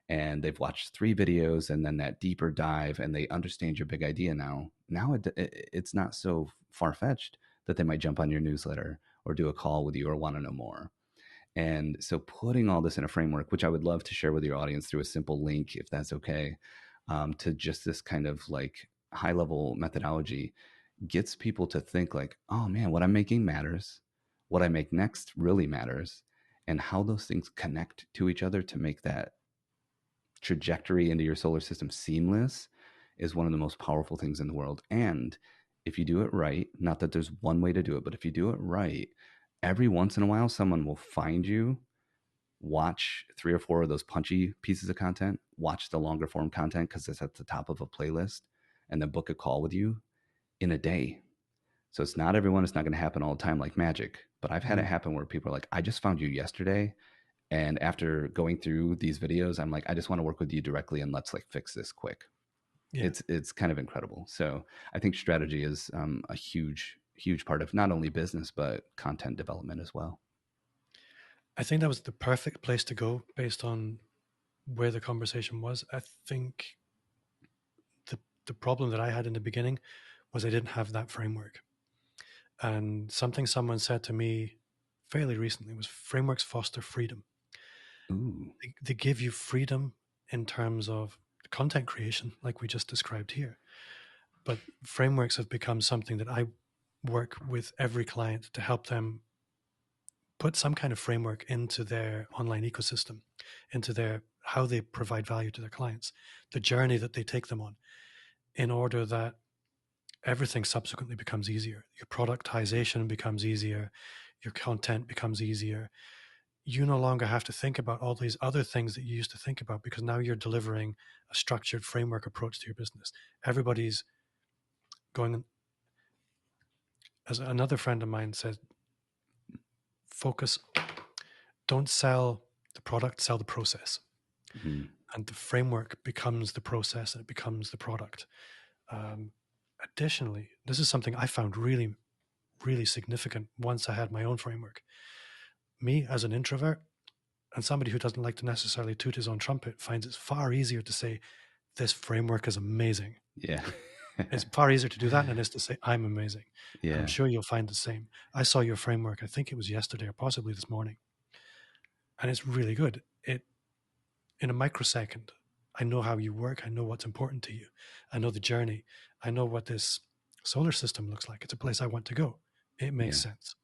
And they've watched 3 videos and then that deeper dive, and they understand your big idea now. Now it's not so far fetched that they might jump on your newsletter or do a call with you or want to know more. And so putting all this in a framework, which I would love to share with your audience through a simple link, if that's okay, to just this kind of like high level methodology, gets people to think like, oh man, what I'm making matters. What I make next really matters. And how those things connect to each other to make that trajectory into your solar system seamless is one of the most powerful things in the world. And if you do it right, not that there's one way to do it, but if you do it right, every once in a while, someone will find you, watch 3 or 4 of those punchy pieces of content, watch the longer form content because it's at the top of a playlist, and then book a call with you in a day. So it's not everyone, it's not going to happen all the time like magic, but I've had it happen where people are like, I just found you yesterday. And after going through these videos, I'm like, I just want to work with you directly and let's like fix this quick. Yeah. It's kind of incredible. So I think strategy is a huge part of not only business but content development as well. I think that was the perfect place to go based on where the conversation was. I think the problem that I had in the beginning was I didn't have that framework. And something someone said to me fairly recently was frameworks foster freedom. Ooh. They give you freedom in terms of content creation, like we just described here. But frameworks have become something that I work with every client to help them put some kind of framework into their online ecosystem, into their how they provide value to their clients, the journey that they take them on, in order that everything subsequently becomes easier. Your productization becomes easier, your content becomes easier. You no longer have to think about all these other things that you used to think about because now you're delivering a structured framework approach to your business. Everybody's going, as another friend of mine said, focus, don't sell the product, sell the process. Mm-hmm. And the framework becomes the process and it becomes the product. Additionally, this is something I found really, really significant once I had my own framework. Me, as an introvert and somebody who doesn't like to necessarily toot his own trumpet, finds it's far easier to say, this framework is amazing. Yeah. It's far easier to do that than it is to say, I'm amazing. And I'm Yeah. sure you'll find the same. I saw your framework, I think it was yesterday or possibly this morning. And it's really good. It, in a microsecond, I know how you work. I know what's important to you. I know the journey. I know what this solar system looks like. It's a place I want to go. It makes Yeah. sense.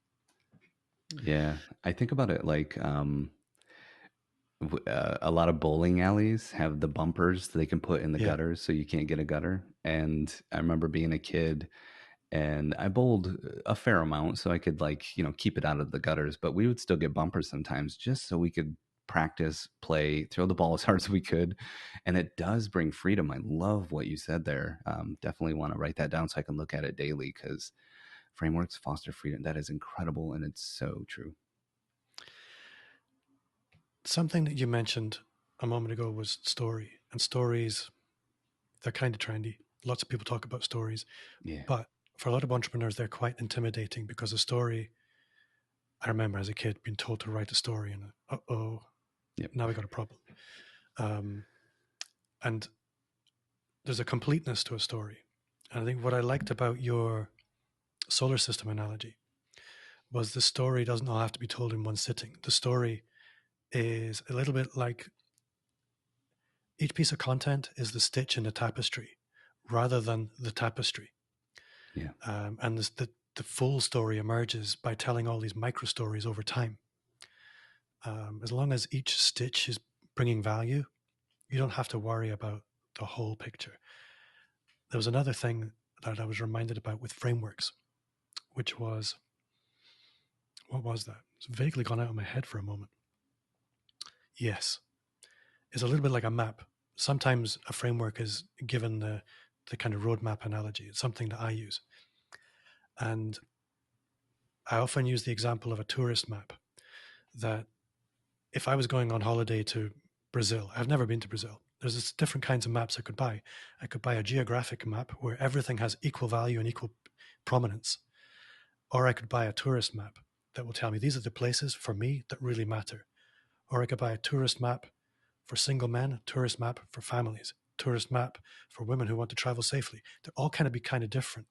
Yeah. I think about it like a lot of bowling alleys have the bumpers they can put in the Yeah. gutters so you can't get a gutter. And I remember being a kid and I bowled a fair amount so I could like, keep it out of the gutters, but we would still get bumpers sometimes just so we could practice, play, throw the ball as hard as we could. And it does bring freedom. I love what you said there. Definitely want to write that down so I can look at it daily because frameworks foster freedom. That is incredible. And it's so true. Something that you mentioned a moment ago was story. And stories, they're kind of trendy. Lots of people talk about stories. Yeah. But for a lot of entrepreneurs, they're quite intimidating because a story, I remember as a kid being told to write a story and, Yep. now we got a problem. And there's a completeness to a story. And I think what I liked about your solar system analogy was the story doesn't all have to be told in one sitting. The story is a little bit like each piece of content is the stitch in the tapestry rather than the tapestry. Yeah. And the full story emerges by telling all these micro stories over time. As long as each stitch is bringing value, you don't have to worry about the whole picture. There was another thing that I was reminded about with frameworks, which was What was that? It's vaguely gone out of my head for a moment. Yes. It's a little bit like a map. Sometimes a framework is given the kind of roadmap analogy. It's something that I use. And I often use the example of a tourist map that if I was going on holiday to Brazil, I've never been to Brazil. There's just different kinds of maps I could buy. I could buy a geographic map where everything has equal value and equal prominence, or I could buy a tourist map that will tell me these are the places for me that really matter. Or I could buy a tourist map for single men, a tourist map for families, tourist map for women who want to travel safely. They're all kind of be kind of different.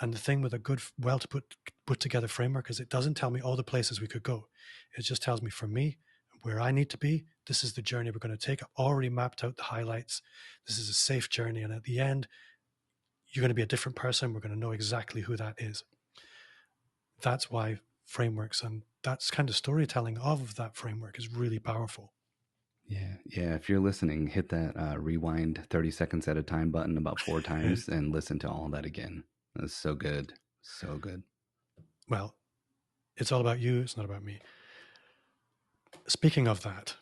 And the thing with a good, well to put together framework is it doesn't tell me all the places we could go. It just tells me for me where I need to be. This is the journey we're going to take. I've already mapped out the highlights. This is a safe journey, and at the end, you're going to be a different person. We're going to know exactly who that is. That's why frameworks and that's kind of storytelling of that framework is really powerful. Yeah, yeah. If you're listening, hit that rewind 30 seconds at a time button about 4 times and listen to all that again. That's so good. So good. Well, it's all about you. It's not about me. Speaking of that,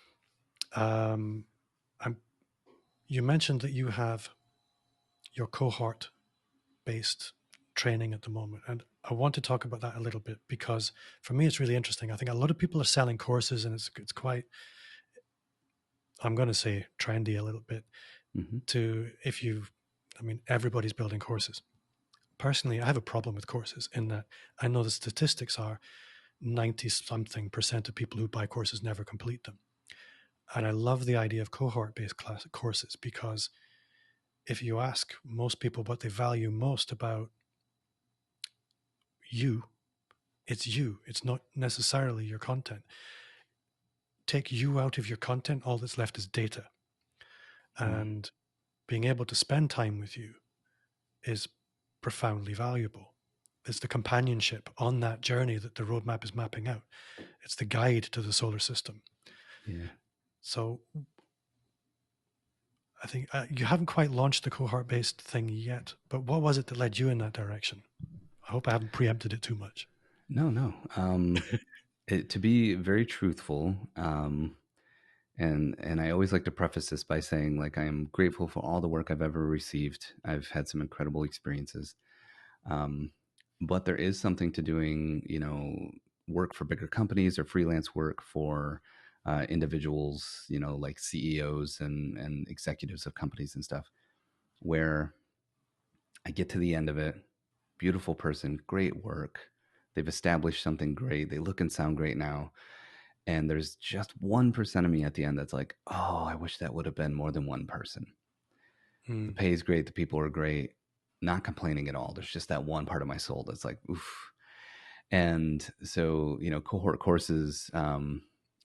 um, you mentioned that you have your cohort based training at the moment. And I want to talk about that a little bit because for me, it's really interesting. I think a lot of people are selling courses and it's quite, I'm going to say trendy a little bit Hmm. to I mean, everybody's building courses. Personally, I have a problem with courses in that I know the statistics are 90 something percent of people who buy courses never complete them. And I love the idea of cohort based class courses because if you ask most people what they value most about you, it's you. It's not necessarily your content. Take you out of your content, all that's left is data. Mm. And being able to spend time with you is profoundly valuable. It's the companionship on that journey that the roadmap is mapping out. It's the guide to the solar system. Yeah. So I think you haven't quite launched the cohort based thing yet, but what was it that led you in that direction? I hope I haven't preempted it too much. No, no. To be very truthful, and I always like to preface this by saying, like, I am grateful for all the work I've ever received. I've had some incredible experiences, um, but there is something to doing, work for bigger companies or freelance work for individuals, like CEOs and executives of companies and stuff, where I get to the end of it, beautiful person, great work. They've established something great. They look and sound great now. And there's just 1% of me at the end that's like, oh, I wish that would have been more than one person. The Mm, pay is great. The people are great. Not complaining at all. There's just that one part of my soul that's like, oof. And so, cohort courses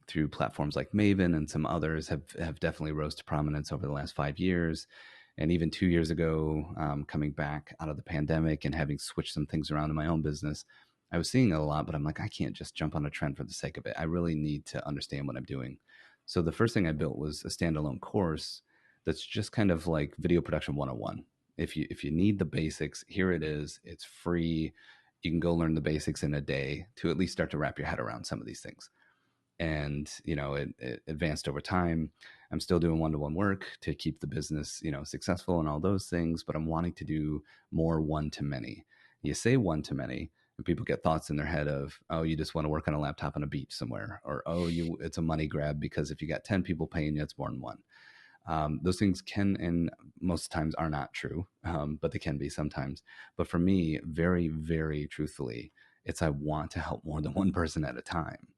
through platforms like Maven and some others have definitely rose to prominence over the last 5 years. And even 2 years ago, coming back out of the pandemic and having switched some things around in my own business, I was seeing it a lot, but I'm like, I can't just jump on a trend for the sake of it. I really need to understand what I'm doing. So the first thing I built was a standalone course that's just kind of like video production 101. If you need the basics, here it is. It's free. You can go learn the basics in a day to at least start to wrap your head around some of these things. And it advanced over time. I'm still doing one-to-one work to keep the business successful and all those things, but I'm wanting to do more one-to-many. You say one-to-many and people get thoughts in their head of, oh, you just want to work on a laptop on a beach somewhere, or oh, it's a money grab because if you got 10 people paying you, it's more than one. Those things can and most times are not true, but they can be sometimes. But for me, very, very truthfully, it's I want to help more than one person at a time.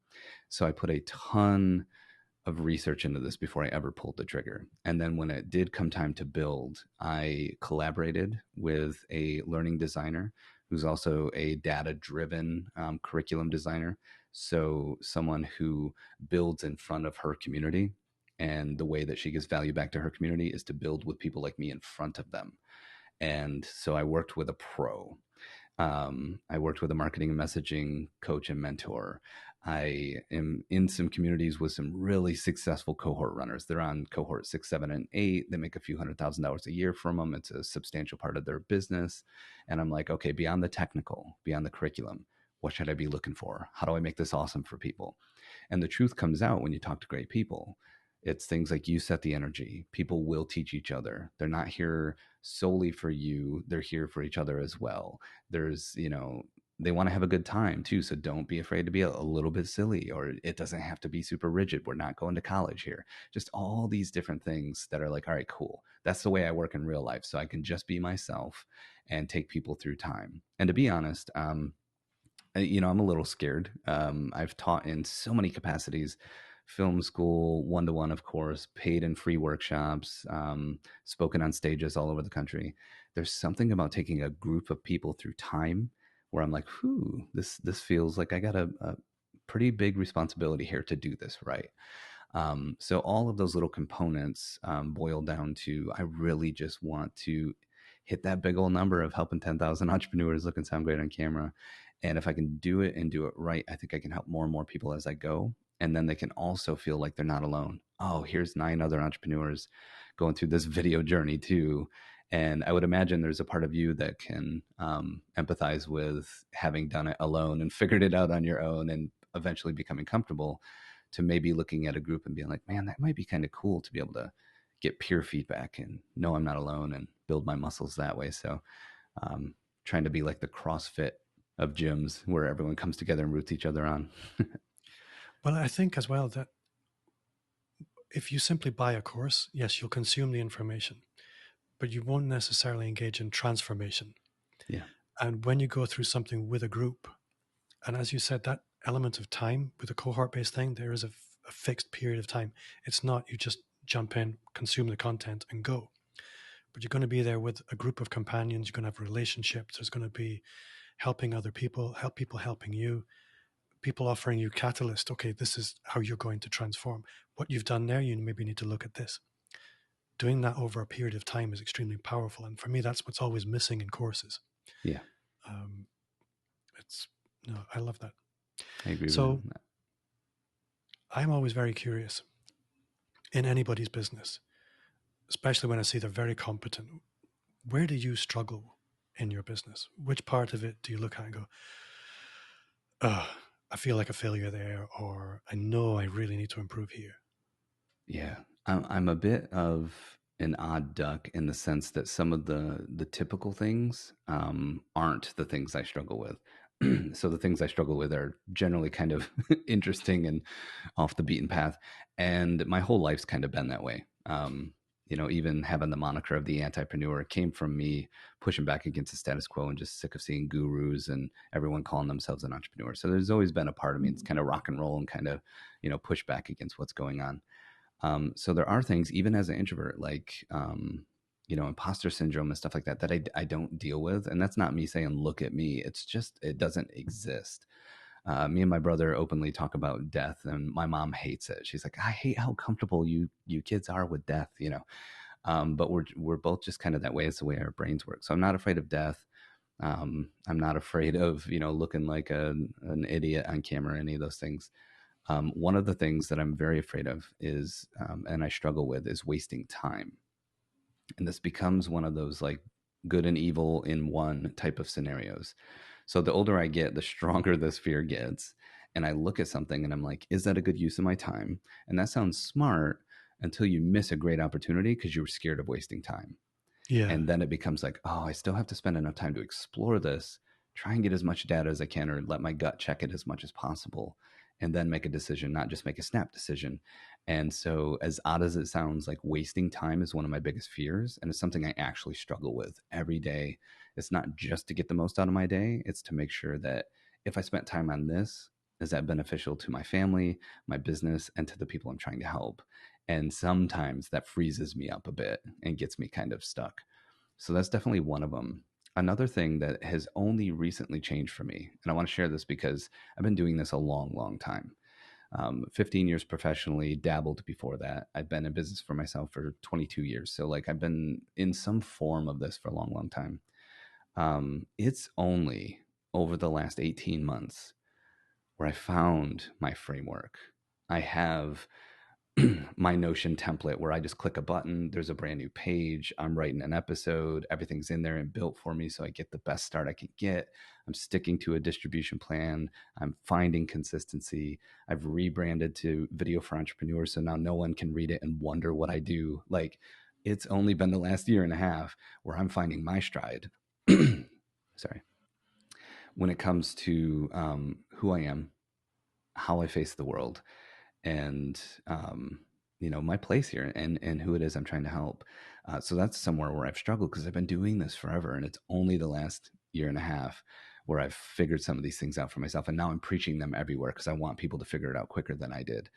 So I put a ton of research into this before I ever pulled the trigger. And then when it did come time to build, I collaborated with a learning designer who's also a data driven curriculum designer. So someone who builds in front of her community. And the way that she gives value back to her community is to build with people like me in front of them. And so I worked with a pro. I worked with a marketing and messaging coach and mentor. I am in some communities with some really successful cohort runners. They're on cohort 6, 7, and 8. They make a few $100,000 a year from them. It's a substantial part of their business. And I'm like, okay, beyond the technical, beyond the curriculum, What should I be looking for? How do I make this awesome for people? And the truth comes out when you talk to great people. It's things like you set the energy. People will teach each other. They're not here solely for you, they're here for each other as well. There's, they want to have a good time too. So don't be afraid to be a little bit silly, or it doesn't have to be super rigid. We're not going to college here. Just all these different things that are like, all right, cool. That's the way I work in real life. So I can just be myself and take people through time. And to be honest, I'm a little scared. I've taught in so many capacities: film school, one to one, of course, paid and free workshops, spoken on stages all over the country. There's something about taking a group of people through time where I'm like, whew, this feels like I got a pretty big responsibility here to do this right. So all of those little components boil down to I really just want to hit that big old number of helping 10,000 entrepreneurs look and sound great on camera. And if I can do it and do it right, I think I can help more and more people as I go. And then they can also feel like they're not alone. Oh, here's 9 other entrepreneurs going through this video journey too. And I would imagine there's a part of you that can empathize with having done it alone and figured it out on your own and eventually becoming comfortable, to maybe looking at a group and being like, man, that might be kind of cool to be able to get peer feedback and know I'm not alone and build my muscles that way. So trying to be like the CrossFit of gyms where everyone comes together and roots each other on. Well, I think as well that if you simply buy a course, yes, you'll consume the information, but you won't necessarily engage in transformation. Yeah. And when you go through something with a group, and as you said, that element of time with a cohort based thing, there is a fixed period of time. It's not you just jump in, consume the content, and go. But you're going to be there with a group of companions. You're going to have relationships. There's going to be helping other people, people helping you, people offering you catalyst. Okay, this is how you're going to transform. What you've done there, you maybe need to look at this. Doing that over a period of time is extremely powerful. And for me, that's what's always missing in courses. Yeah. Um, it's no, I love that. I agree with So that. I'm always very curious in anybody's business, especially when I see they're very competent. Where do you struggle in your business? Which part of it do you look at and go, oh, I feel like a failure there, or I know I really need to improve here? Yeah. I'm a bit of an odd duck in the sense that some of the typical things aren't the things I struggle with. So the things I struggle with are generally kind of interesting and off the beaten path. And my whole life's kind of been that way. Even having the moniker of the antipreneur came from me pushing back against the status quo and just sick of seeing gurus and everyone calling themselves an entrepreneur. So there's always been a part of me that's kind of rock and roll and kind of, push back against what's going on. So there are things, even as an introvert, like, imposter syndrome and stuff like that, that I don't deal with. And that's not me saying, look at me. It's just, it doesn't exist. Me and my brother openly talk about death, and my mom hates it. She's like, I hate how comfortable you kids are with death. But we're both just kind of that way. It's the way our brains work. So I'm not afraid of death. I'm not afraid of looking like an idiot on camera, any of those things. One of the things that I'm very afraid of is, and I struggle with, is wasting time. And this becomes one of those like good and evil in one type of scenarios. So the older I get, the stronger this fear gets. And I look at something and I'm like, is that a good use of my time? And that sounds smart until you miss a great opportunity because you were scared of wasting time. Yeah. And then it becomes like, oh, I still have to spend enough time to explore this, try and get as much data as I can, or let my gut check it as much as possible, and then make a decision, not just make a snap decision. And so, as odd as it sounds, like wasting time is one of my biggest fears. And it's something I actually struggle with every day. It's not just to get the most out of my day, it's to make sure that if I spent time on this, is that beneficial to my family, my business, and to the people I'm trying to help? And sometimes that freezes me up a bit and gets me kind of stuck. So that's definitely one of them. Another thing that has only recently changed for me, and I want to share this because I've been doing this a long, long time. 15 years professionally, dabbled before that. I've been in business for myself for 22 years. So, like, I've been in some form of this for a long, long time. It's only over the last 18 months where I found my framework. I have my Notion template where I just click a button, there's a brand new page, I'm writing an episode, everything's in there and built for me so I get the best start I can get. I'm sticking to a distribution plan, I'm finding consistency. I've rebranded to Video for Entrepreneurs, so now no one can read it and wonder what I do. Like, it's only been the last year and a half where I'm finding my stride. Sorry. When it comes to who I am, how I face the world, and my place here, and who it is I'm trying to help. So that's somewhere where I've struggled because I've been doing this forever, and it's only the last year and a half where I've figured some of these things out for myself, and now I'm preaching them everywhere because I want people to figure it out quicker than I did.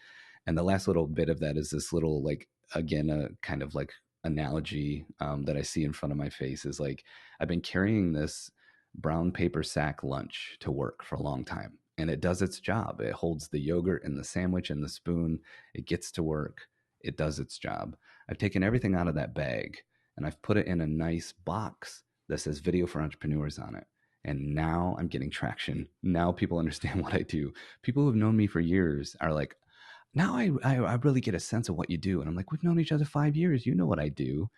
And the last little bit of that is this little, like, again, a kind of like analogy that I see in front of my face is like I've been carrying this brown paper sack lunch to work for a long time, and it does its job. It holds the yogurt and the sandwich and the spoon. It gets to work. It does its job. I've taken everything out of that bag and I've put it in a nice box that says Video for Entrepreneurs on it. And now I'm getting traction. Now people understand what I do. People who have known me for years are like, now I really get a sense of what you do. And I'm like, we've known each other 5 years. You know what I do.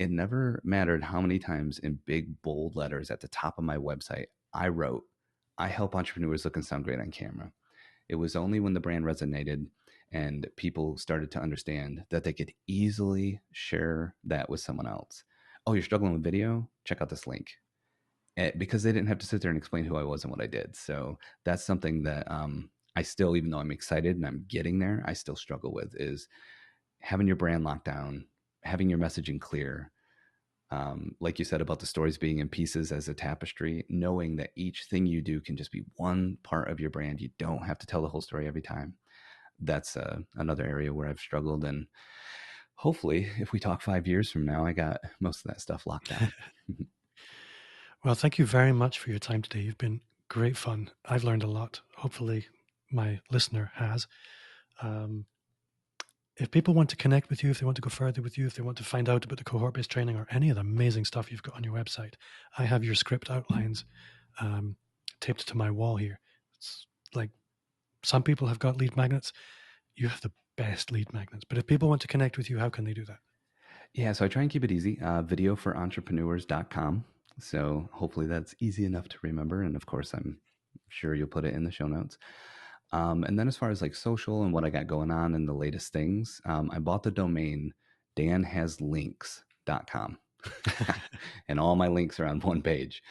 It never mattered how many times in big, bold letters at the top of my website I wrote, I help entrepreneurs look and sound great on camera. It was only when the brand resonated and people started to understand that they could easily share that with someone else. Oh, you're struggling with video? Check out this link. Because they didn't have to sit there and explain who I was and what I did. So that's something that I still, even though I'm excited and I'm getting there, I still struggle with is having your brand locked down, having your messaging clear. Like you said about the stories being in pieces as a tapestry, knowing that each thing you do can just be one part of your brand. You don't have to tell the whole story every time. That's another area where I've struggled. And hopefully, if we talk 5 years from now, I got most of that stuff locked down. Well, thank you very much for your time today. You've been great fun. I've learned a lot. Hopefully, my listener has. Um, if people want to connect with you, if they want to go further with you, if they want to find out about the cohort-based training or any of the amazing stuff you've got on your website, I have your script outlines taped to my wall here. It's like some people have got lead magnets. You have the best lead magnets. But if people want to connect with you, how can they do that? Yeah, so I try and keep it easy. Videoforoentrepreneurs.com. So hopefully that's easy enough to remember. And of course, I'm sure you'll put it in the show notes. And then as far as like social and what I got going on and the latest things, I bought the domain danhaslinks.com. And all my links are on one page.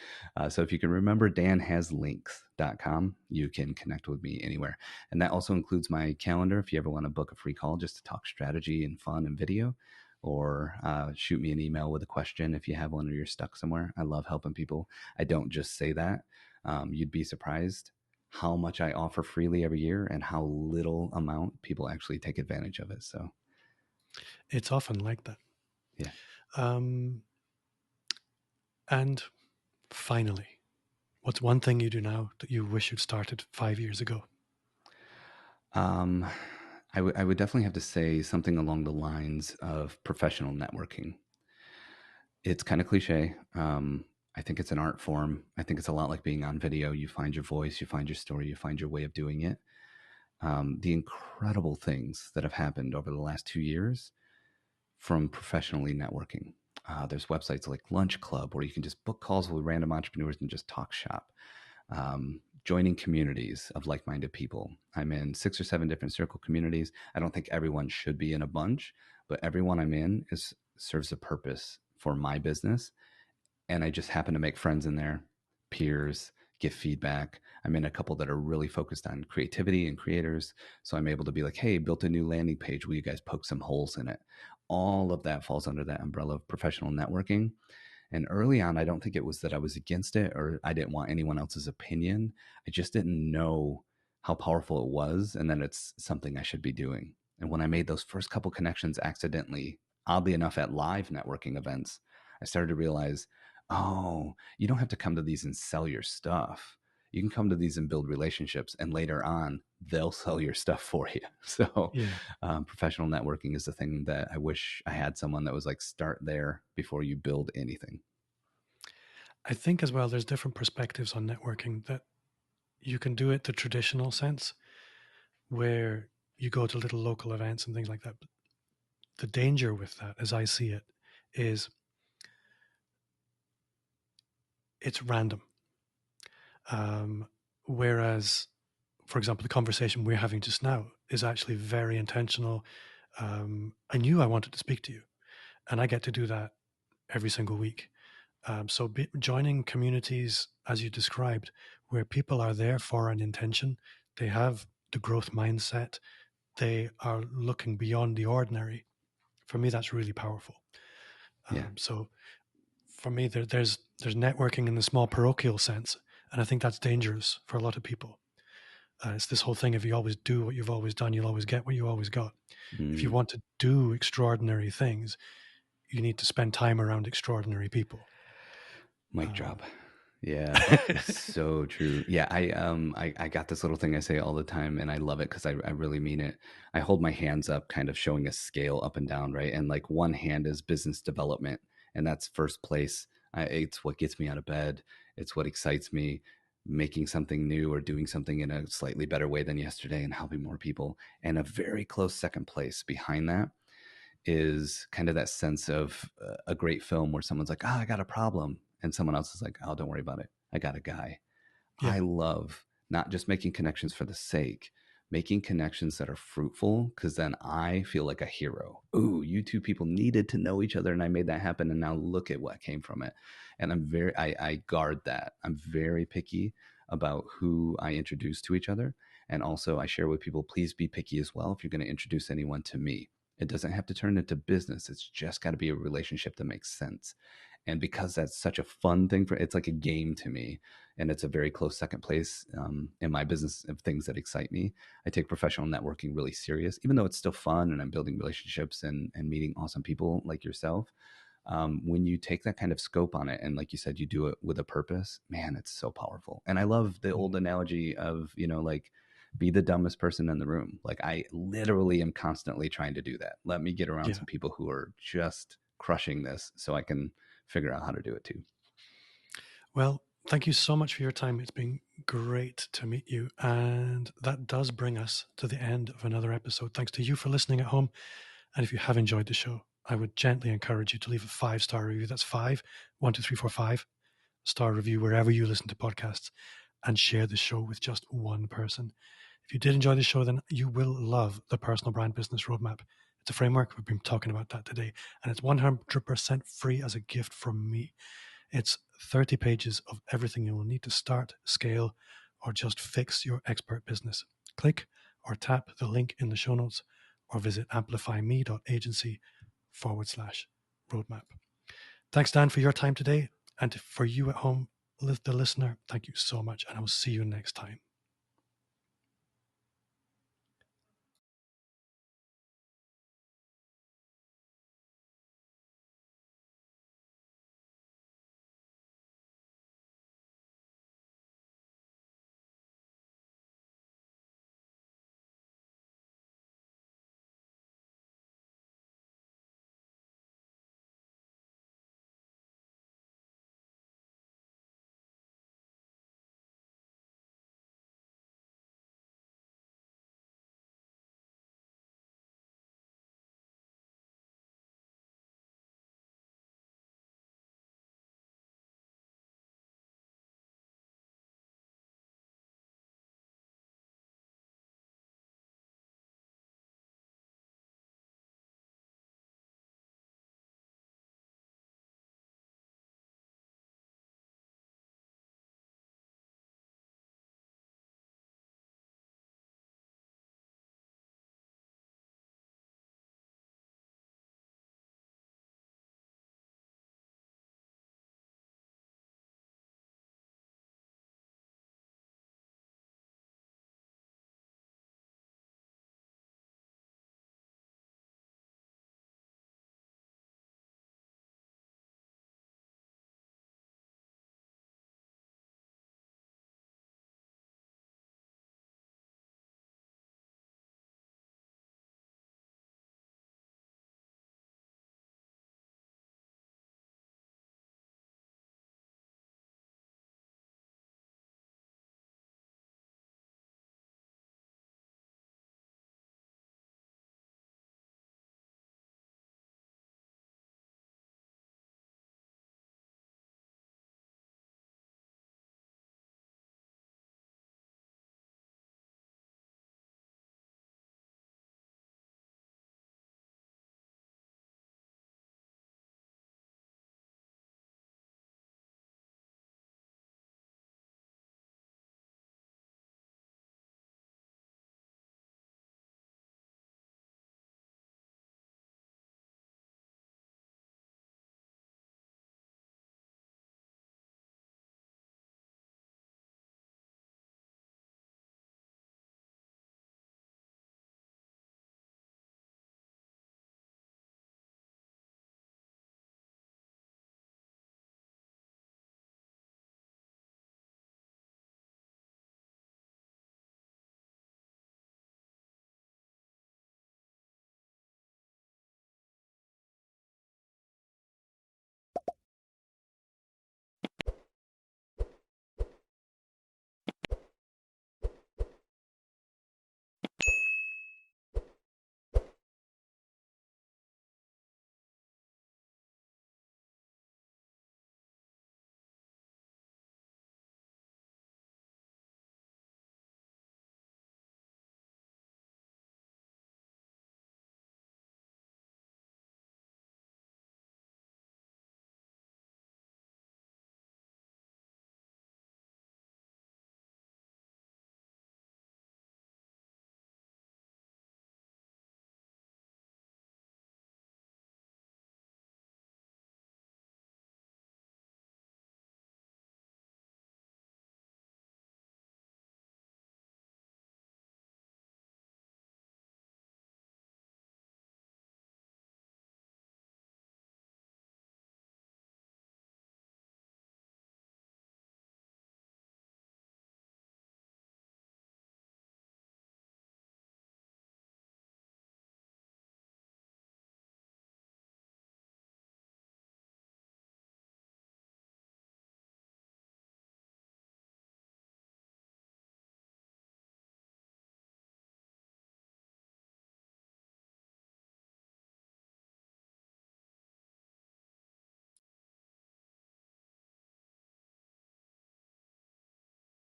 So if you can remember danhaslinks.com, you can connect with me anywhere. And that also includes my calendar if you ever want to book a free call just to talk strategy and fun and video, or shoot me an email with a question if you have one or you're stuck somewhere. I love helping people. I don't just say that. You'd be surprised how much I offer freely every year and how little amount people actually take advantage of it. So It's often like that. yeah. And finally, what's one thing you do now that you wish you'd started 5 years ago? Um, I would definitely have to say something along the lines of professional networking. It's kind of cliche. I think it's an art form. I think it's a lot like being on video. You find your voice, you find your story, you find your way of doing it. The incredible things that have happened over the last 2 years from professionally networking. There's websites like Lunch Club where you can just book calls with random entrepreneurs and just talk shop. Joining communities of like-minded people. I'm in 6 or 7 different circle communities. I don't think everyone should be in a bunch, but everyone I'm in serves a purpose for my business. And I just happen to make friends in there, peers, give feedback. I'm in a couple that are really focused on creativity and creators. So I'm able to be like, hey, built a new landing page. Will you guys poke some holes in it? All of that falls under that umbrella of professional networking. And early on, I don't think it was that I was against it or I didn't want anyone else's opinion. I just didn't know how powerful it was and that it's something I should be doing. And when I made those first couple connections accidentally, oddly enough, at live networking events, I started to realize, oh, you don't have to come to these and sell your stuff. You can come to these and build relationships, and later on, they'll sell your stuff for you. So, Yeah. professional networking is the thing that I wish I had someone that was like, start there before you build anything. I think as well, there's different perspectives on networking that you can do it the traditional sense where you go to little local events and things like that. But the danger with that, as I see it, is it's random. Whereas, for example, the conversation we're having just now is actually very intentional. I knew I wanted to speak to you, and I get to do that every single week. So joining communities, as you described, where people are there for an intention, they have the growth mindset, they are looking beyond the ordinary. For me, that's really powerful. Yeah. So for me, there's networking in the small parochial sense, and I think that's dangerous for a lot of people. It's this whole thing: if you always do what you've always done, you'll always get what you always got. If you Mm, want to do extraordinary things, you need to spend time around extraordinary people. mic Um, drop. Yeah, it's so true. Yeah, I got this little thing I say all the time, and I love it because I really mean it. I hold my hands up, kind of showing a scale up and down, right? And like one hand is business development, and that's first place. It's what gets me out of bed. It's what excites me, making something new or doing something in a slightly better way than yesterday and helping more people. And a very close second place behind that is kind of that sense of a great film where someone's like, "Oh, I got a problem," and someone else is like, "Oh, don't worry about it. I got a guy." yeah, I love not just making connections for the sake, making connections that are fruitful, because then I feel like a hero. Ooh, you two people needed to know each other and I made that happen. And now look at what came from it. And I guard that. I'm very picky about who I introduce to each other. And also, I share with people, please be picky as well if you're going to introduce anyone to me. It doesn't have to turn into business. It's just got to be a relationship that makes sense. And because that's such a fun thing it's like a game to me, and it's a very close second place in my business of things that excite me. I take professional networking really serious, even though it's still fun and I'm building relationships and meeting awesome people like yourself. When you take that kind of scope on it, and like you said, you do it with a purpose, man, it's so powerful. And I love the old analogy of, like, be the dumbest person in the room. Like, I literally am constantly trying to do that. Let me get around yeah. some people who are just crushing this so I can figure out how to do it too. Well, thank you so much for your time. It's been great to meet you. And that does bring us to the end of another episode. Thanks to you for listening at home. And if you have enjoyed the show, I would gently encourage you to leave a 5-star review. That's 5, 1, 2, 3, 4, 5 star review wherever you listen to podcasts, and share the show with just one person. If you did enjoy the show, then you will love the Personal Brand Business Roadmap. It's a framework. We've been talking about that today, and it's 100% free as a gift from me. It's 30 pages of everything you will need to start, scale, or just fix your expert business. Click or tap the link in the show notes or visit amplifyme.agency/roadmap. Thanks, Dan, for your time today. And for you at home, the listener, thank you so much. And I will see you next time.